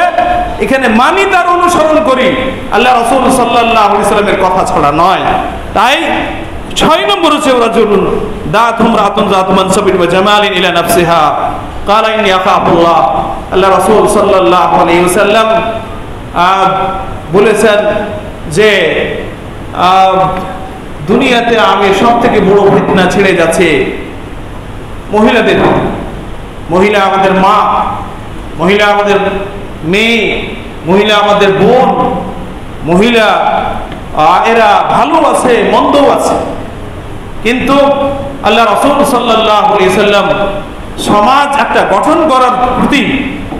এখানে মানি, তার অনুসরণ করি, আল্লাহ রাসূল সাল্লাল্লাহু আলাইহি সাল্লামের কথা ছাড়া নয়। তাই 6 নম্বর হচ্ছে রাজুলুন দাতুম রাতুন যাত মানসাবিন ওয়া জামালিন ইলা নাফসিহা ক্বালা ইন্নী আখাফুল্লাহ। আল্লাহ রাসূল সাল্লাল্লাহু আলাইহি ওয়াসাল্লাম বলেছেন যে দুনিয়াতে আমি সবথেকে বড় ফিতনা ছেড়ে যাচ্ছে মহিলাদের। মহিলা আমাদের মা, মহিলা আমাদের মেয়ে, মহিলা আমাদের বোন, মহিলা এরা ভালো আছে মন্দও আছে, কিন্তু আল্লাহ রাসূল সাল্লাল্লাহু আলাইহি সাল্লাম সমাজ একটা গঠন করার প্রতি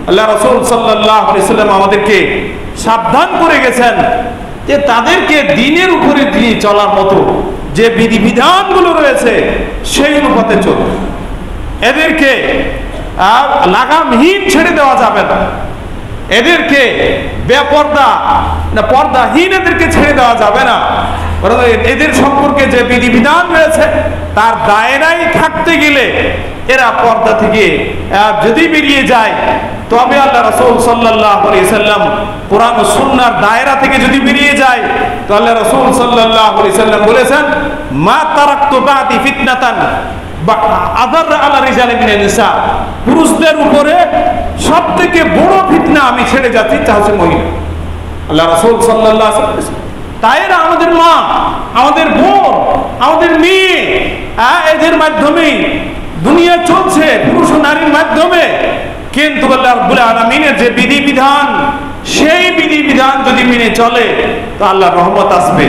আল্লাহ রাসূল সাল্লাল্লাহু আলাইহি সাল্লাম আমাদেরকে সাবধান করে গেছেন যে তাদেরকে দ্বীনের উপরে দিয়ে চলার মতো যে বিধিবিধানগুলো রয়েছে সেই অনুপাতে চলবে। এদেরকে লাগামহীন ছেড়ে দেওয়া যাবে না, এদেরকে বেপর্দা না পর্দাহীন এদেরকে ছেড়ে দেওয়া যাবে না, বরং এদের সম্পর্কে যে বিধিবিধান রয়েছে তার দায়রায় থাকতে গেলে এরা পর্দা থেকে যদি বেরিয়ে যায়, তবে আল্লাহ রাসূল সাল্লাল্লাহু আলাইহি সাল্লাম কোরআন ও সুন্নাহর দায়রা থেকে যদি বেরিয়ে যায়, তো আল্লাহ রাসূল সাল্লাল্লাহু আলাইহি সাল্লাম বলেছেন মা তারাকতু বাদি ফিতনাতান আযার আলা রিজালি মিনান নিসা, পুরুষদের উপরে সবথেকে বড় ফিতনা আমি ছেড়ে যাচ্ছি, তা হচ্ছে মহিলা। আল্লাহ রাসূল সাল্লাল্লাহু আলাইহি ওয়াসাল্লাম, তাই এরা আমাদের মা, আমাদের বোন, আমাদের মেয়ে, এদের মাধ্যমে দুনিয়া চলছে, পুরুষ ও নারীর মাধ্যমে। কিন্তু আল্লাহ রাব্বুল আলামিনের যে বিধিবিধান, সেই বিধিবিধান যদি মেনে চলে তো আল্লাহর রহমত আসবে,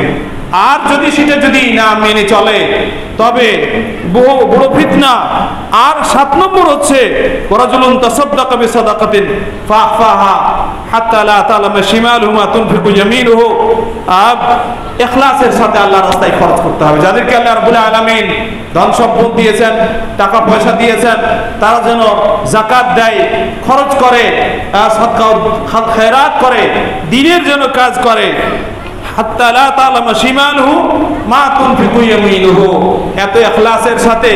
আর যদি সেটা যদি না মেনে চলে তবে বড় ফিতনা। আর 7 নম্বর হচ্ছে রাজুলুন তাসাদদাকা বিসাদাকাতিন ফাহফাহা হাত্তা লা তা'লামা শিমালুহু মা তুনফিকু ইয়ামিনুহু। ইখলাসের সাথে আল্লাহর রাস্তায় খরচ করতে হবে। যাদেরকে আল্লাহ রাব্বুল আলামিন ধন সম্পদ দিয়েছেন, টাকা পয়সা দিয়েছেন, তারা যেন যাকাত দেয়, খরচ করে, সাদকা ও খায়রাত করে, দ্বীনের জন্য কাজ করে, হাত্তা লা তা'লামা শিমালুহু মা তুনফিকু ইয়ামিনুহু। এত ইখলাসের সাথে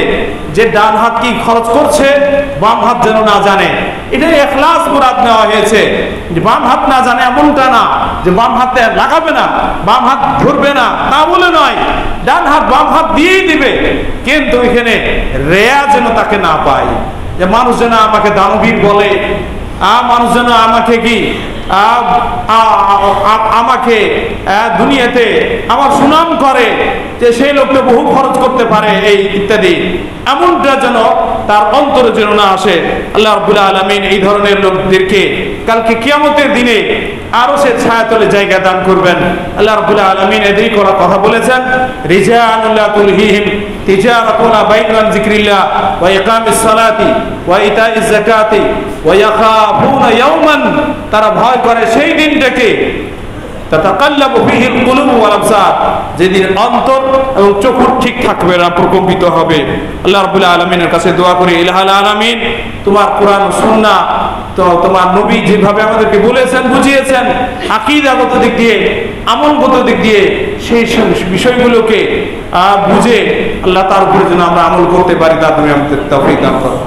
যে ডান হাত কি খরচ করছে বাম হাত যেন না জানে, এটা ইখলাস মুরাদ নেওয়া হয়েছে। যে বাম হাত না জানে এমনটা না যে বাম হাতে লাগাবে না, বাম হাত ধরবে না, তা বলে নয়, ডান হাত বাম হাত দিয়েই দিবে, কিন্তু এখানে রেয়া যেন তাকে না পায়, যে মানুষ যেন আমাকে দানবীর বলে, মানুষ যেন আমাকে কি আমাকে দুনিয়াতে আমার সুনাম করে যে সেই লোকটা বহু খরচ করতে পারে এই ইত্যাদি, এমনটা যেন তার অন্তরে যেন না আসে। আল্লাহ রাব্বুল আলামিন এই ধরনের লোকদেরকে কালকে কিয়ামতের দিনে আরো সে ছায়াতলে জায়গা দান করবেন। আল্লাহ রাব্বুল আলামিন এদেরই কথা বলেছেন, রিজালুন লা তুলহিহিম তিজারাতুন বাইনা যিকরিল্লাহ ওয়া ইকামিস সালাতি ওয়া ইতাইজ যাকাতি ওয়া ইয়াখাফুনা ইয়াওমান, তারা ভয় করে সেই দিনটাকে, তাতাকাল্লাবু ফীহিল কুলুব ওয়াল আবসার, যেদিন অন্তর এবং চক্ষু ঠিক থাকবে না, প্রকম্পিত হবে। আল্লাহ রাব্বুল আলামিনের কাছে দোয়া করি, ইলাহুল আলামিন তোমার কোরআন ও সুন্নাহ তো তোমার নবী যেভাবে আমাদেরকে বলেছেন, বুঝিয়েছেন, আকীদাগত দিক দিয়ে, আমলগত দিক দিয়ে সেই বিষয়গুলোকে বুঝে আল্লাহ তার উপরে যেন আমরা আমল করতে পারি, তা তুমি আমাদের তৌফিক দান করো।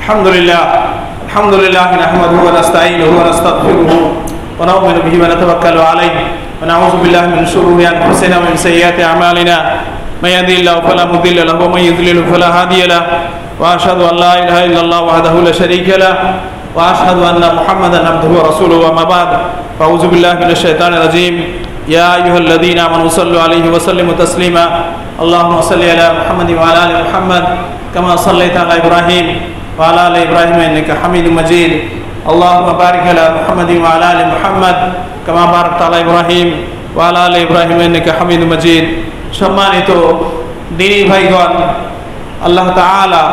আলহামদুলিল্লাহ নাহমাদুহু ওয়া নাস্তাঈনুহু ওয়া নাস্তাগফিরুহু ওয়া নু'মিনু বিহি ওয়া নাতাওয়াক্কালু আলাইহি ওয়া নাউযু বিল্লাহি মিন শুরুরি আনফুসিনা ওয়া মিন সাইয়্যাতি আ'মালিনা মান ইয়াহদিহিল্লাহু ফালা মুদিল্লা লাহু ওয়া মান ইউদ্লিলহু ফালা হাদিয়া লাহু ওয়া আশহাদু আন লা ইলাহা ইল্লাল্লাহ ওয়াহদাহু লা শারীকা লাহু ওয়া আশহাদু আন্না মুহাম্মাদান আবদুহু ওয়া রাসূলুহু ওয়া মা বা'দ ফাআউযু বিল্লাহি মিনাশ শাইতানির রাজীম ইয়া আইয়ুহাল্লাযীনা আমানু সাল্লু আলাইহি ওয়া সাল্লিমু তাসলিমা আল্লাহুম্মা সাল্লি আলা মুহাম্মাদিন ওয়া আলা আলি মুহাম্মাদ কামা সাল্লাইতা আলা ইব্রাহিম وعلى آل إبراهيم إنك حميد مجيد اللهم بارك على محمد وعلى آل محمد كما باركت على إبراهيم وعلى آل إبراهيم إنك حميد مجيد। সম্মানিত দ্বীনি ভাইগণ, আল্লাহ তাআলা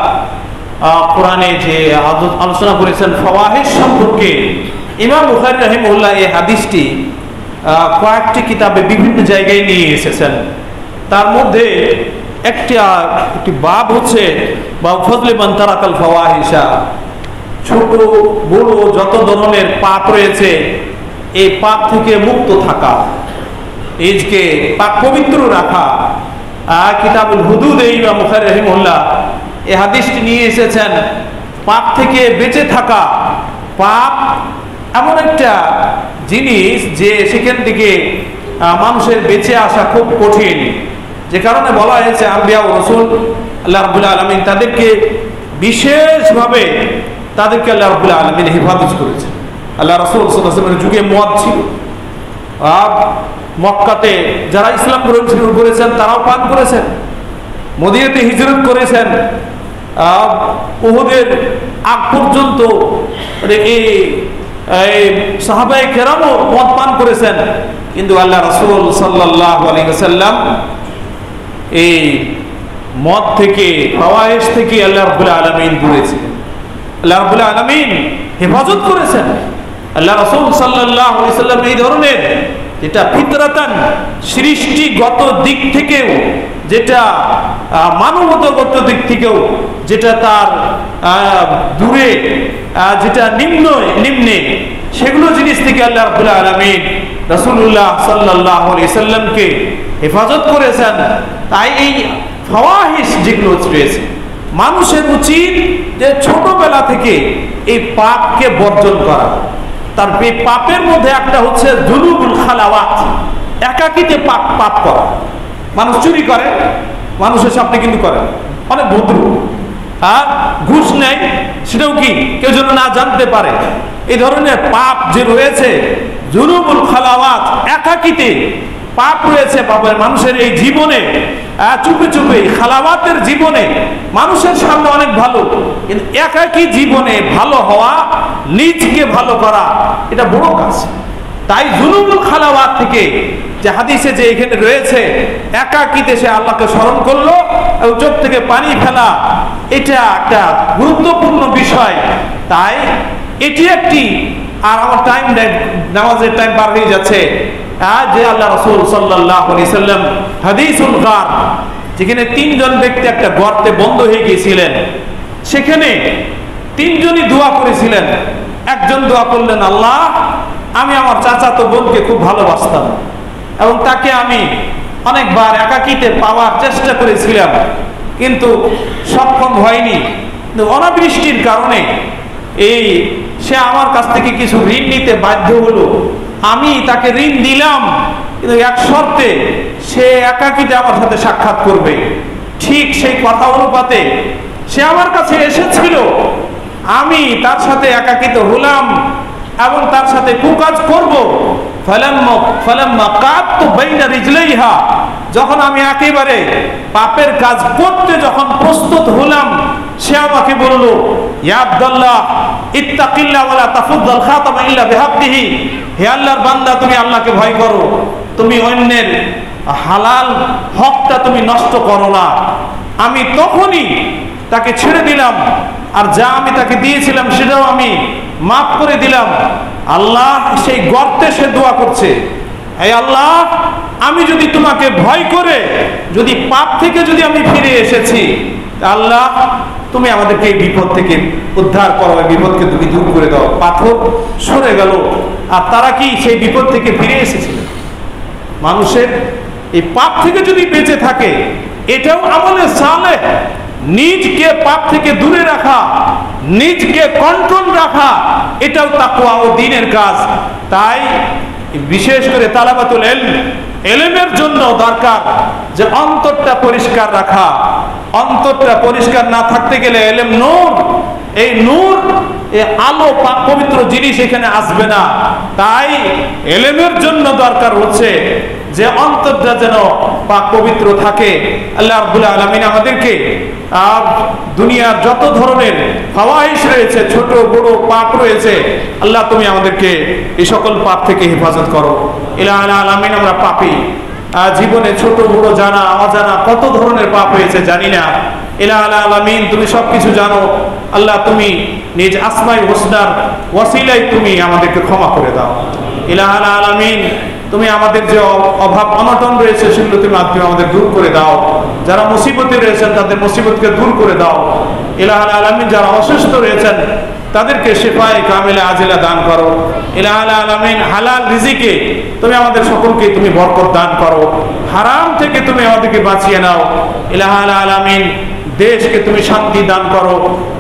কোরআনে যে আলোচনা করেছেন ফাওয়াহিশ সম্পর্কে, ইমাম বুখারী রাহিমাহুল্লাহ এই হাদিসটি কয়েকটি কিতাবে বিভিন্ন জায়গায় নিয়ে এসেছেন। তার মধ্যে একটি বাব হচ্ছে বা ফজলে মান তারাকাল ফাওয়াহিশা, ছোট বড় যত ধরনের পাপ রয়েছে এই পাপ থেকে মুক্ত থাকা, নিজকে পাক পবিত্র রাখা। কিতাবুল হুদুদ ইমাম বুখারী রাহিমাহুল্লাহ এই হাদিসটি নিয়ে এসেছেন। পাপ থেকে বেঁচে থাকা, পাপ এমন একটা জিনিস যে সেখান থেকে মানুষের বেঁচে আসা খুব কঠিন, যে কারণে বলা হয়েছে আম্বিয়া ও রাসূল আল্লাহ রাব্বুল আলামিন তাদেরকে বিশেষভাবে আল্লাহ রাব্বুল আলামিন হেফাজত করেছেন। আল্লাহ রাসূল সাল্লাল্লাহু আলাইহি ওয়াসাল্লামের যুগে মদ ছিল, মক্কাতে যারা ইসলাম গ্রহণ করেছেন তারাও পান করেছেন, মদিনাতে হিজরত করেছেন, উহুদের আগ পর্যন্ত এই সাহাবায়ে কেরামও মদ পান করেছেন, কিন্তু আল্লাহ রাসূল সাল্লাল্লাহু আলাইহি ওয়াসাল্লাম এই মদ থেকে, ফাওয়াহিশ থেকে আল্লাহ রাব্বুল আলামিন দূরেছেন, আল্লাহ রাব্বুল আলামিন হেফাজত করেছেন। আল্লাহ রাসূল সাল্লাল্লাহু আলাইহি ওয়াসাল্লাম এই ধরনের যেটা ফিতরাতান সৃষ্টিগত দিক থেকেও, যেটা মানবতাগত দিক থেকেও, যেটা তার দূরে, যেটা নিম্নে সেগুলো জিনিস থেকে আল্লাহ রাব্বুল আলামিন রাসূলুল্লাহ সাল্লাল্লাহু আলাইহি ওয়াসাল্লামকে হেফাজত করেছেন। তাই এই ফাওয়াহিশ যেগুলো রয়েছে, মানুষের উচিত যে ছোটবেলা থেকে এই পাপকে বর্জন করা। তার এই পাপের মধ্যে একটা হচ্ছে যুনুবুল খালাওয়াত, একাকিতে পাপ করা। মানুষ চুরি করে, মানুষের সামনে কিন্তু করে, অনেক ভদ্র, আর ঘুষ নেয়, সেটাও কি কেউ যেন না জানতে পারে। এই ধরনের পাপ যে রয়েছে, যুনুবুল খালাওয়াত, একাকিতে পাপ রয়েছে পাপের মানুষের এই জীবনে, চুপে চুপে খালাওয়াতের জীবনে মানুষের সামনে অনেক ভালো, কিন্তু একাকী জীবনে ভালো হওয়া, নিজকে ভালো করা, এটা বড় কাজ। তাই যুনুবুল খালাওয়াত থেকে যে হাদিসে যে এখানে রয়েছে, একাকিতে সে আল্লাহকে স্মরণ করলো এবং চোখ থেকে পানি ফেলা, এটা একটা গুরুত্বপূর্ণ বিষয়। তাই এটি একটি, আর আমার টাইম, নামাজের টাইম পার হয়ে যাচ্ছে, যে আল্লাহ রাসূল সাল্লাল্লাহু আলাইহি ওয়াসাল্লাম হাদিসুল গার, যেখানে তিনজন ব্যক্তি একটা গর্তে বন্ধ হয়ে গিয়েছিলেন, সেখানে তিনজনই দোয়া করেছিলেন। একজন দোয়া করলেন, আল্লাহ আমি আমার চাচাতো বোনকে খুব ভালোবাসতাম এবং তাকে আমি অনেকবার একাকিতে পাওয়ার চেষ্টা করেছিলাম, কিন্তু সক্ষম হয়নি। কিন্তু অনাবৃষ্টির কারণে সে আমার কাছ থেকে কিছু ঋণ নিতে বাধ্য হলো। আমি তাকে ঋণ দিলাম, কিন্তু এক শর্তে, সে একাকিতে আমার সাথে সাক্ষাৎ করবে। ঠিক সেই কথা অনুপাতে সে আমার কাছে এসেছিল, আমি তার সাথে একাকিত হলাম এবং তার সাথে কুকাজ করব। যখন আমি একেবারে পাপের কাজ করতে যখন প্রস্তুত হলাম, সে আমাকে বলল, ইয়া আব্দুল্লাহ ইত্তাকিল্লাহ ওয়ালা তাফুদ্দাল খাতামা ইল্লা বিহাক্কিহি, হে আল্লাহর বান্দা তুমি আল্লাহকে ভয় করো, তুমি অন্যের হালাল হকটা তুমি নষ্ট করো না। আমি তখনই তাকে ছেড়ে দিলাম, আর যা আমি তাকে দিয়েছিলাম সেটাও আমি মাফ করে দিলাম। আল্লাহ সেই গর্তে সে দোয়া করছে, এই আল্লাহ আমি যদি তোমাকে ভয় করে যদি পাপ থেকে যদি আমি ফিরে এসেছি, আল্লাহ তুমি আমাদেরকে এই বিপদ থেকে উদ্ধার করো, এই বিপদকে তুমি দূর করে দাও। পাথর সরে গেল, আর তারা কি সেই বিপদ থেকে ফিরে এসেছিল। মানুষের এই পাপ থেকে যদি বেঁচে থাকে, এটাও আমলে সালেহ। নিজকে পাপ থেকে দূরে রাখা, নিজকে কন্ট্রোল রাখা, এটাও তাকওয়া ও দ্বীনের কাজ। তাই বিশেষ করে তালাবাতুল ইলম, ইলমের জন্য দরকার যে অন্তরটা পরিষ্কার রাখা। অন্তরটা পরিষ্কার না থাকতে গেলে ইলম নূর, এই নূর, এই আলো পাক পবিত্র জিনিস এখানে আসবে না। তাই ইলমের জন্য দরকার হচ্ছে যে অন্তরটা যেন পাক পবিত্র থাকে। আল্লাহ রাব্বুল আলামিন আমাদেরকে দুনিয়ার যত ধরনের ফাওয়াহিশ রয়েছে, ছোট বড় পাপ রয়েছে, আল্লাহ তুমি আমাদেরকে এই সকল পাপ থেকে হেফাজত করো। ইলাহুল আলামিন আমরা পাপী, জীবনে ছোট বড় জানা অজানা কত ধরনের পাপ হয়েছে জানি না। ইলাহুল আলামিন তুমি সবকিছু জানো। আল্লাহ তুমি নিজ আসমায়ে হুসনার ওয়াসিলায় তুমি আমাদেরকে ক্ষমা করে দাও। ইলাহুল আলামিন তুমি আমাদের যে অভাব অনটন রয়েছে সেগুলো তুমি আমাদের দূর করে দাও। যারা মুসিবতে রয়েছেন তাদের মুসিবতকে দূর করে দাও। ইলাহুল আলামিন যারা অসুস্থ রয়েছেন তাদেরকে শিফায়ে কামিলা আজিলা দান করো। ইলাহুল আলামিন হালাল রিজিকে তুমি আমাদের সকলকে তুমি বরকত দান করো, হারাম থেকে তুমি আমাদেরকে বাঁচিয়ে নাও। ইলাহুল আলামিন দেশকে তুমি শান্তি দান করো।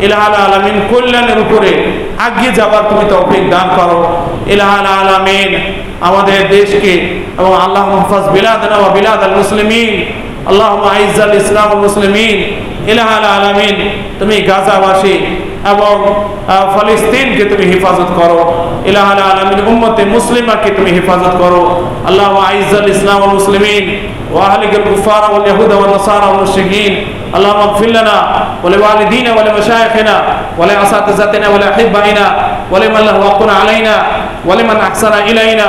ইলাহুল আলামিন কল্যাণের উপরে এগিয়ে যাবার তুমি তৌফিক দান করো। ইলাহুল আলামিন আমাদের দেশকে এবং আল্লাহ মুহফাজ বিলাদানা ওয়া বিলাদাল মুসলিমিন, আল্লাহুম্মা আইজ্জাল ইসলাম ওয়াল মুসলিমিন। ইলাহুল আলামিন তুমি গাজাবাসী এবং ফিলিস্তিনকে তুমি হেফাজত করো। ইলাহুল আলামিন উম্মতে মুসলিমাকে তুমি হেফাজত করো। আল্লাহুম্মা আইজ্জাল ইসলাম ওয়াল মুসলিমিন ওয়া আহলিকাল কুফার ওয়াল ইয়াহুদ ওয়ান নাসারা ওয়াল মুশরিকিন। اللهم اغفر لنا ولوالدينا ولمشايخنا ولأساتذتنا ولأحبائنا ولمن له حق علينا ولمن أحسن إلينا.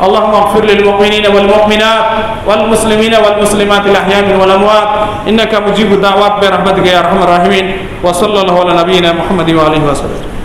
اللهم اغفر للمؤمنين والمؤمنات والمسلمين والمسلمات الأحياء والأموات إنك مجيب الدعوات برحمتك يا أرحم الراحمين. وصلى الله على نبينا محمد وآله وسلم.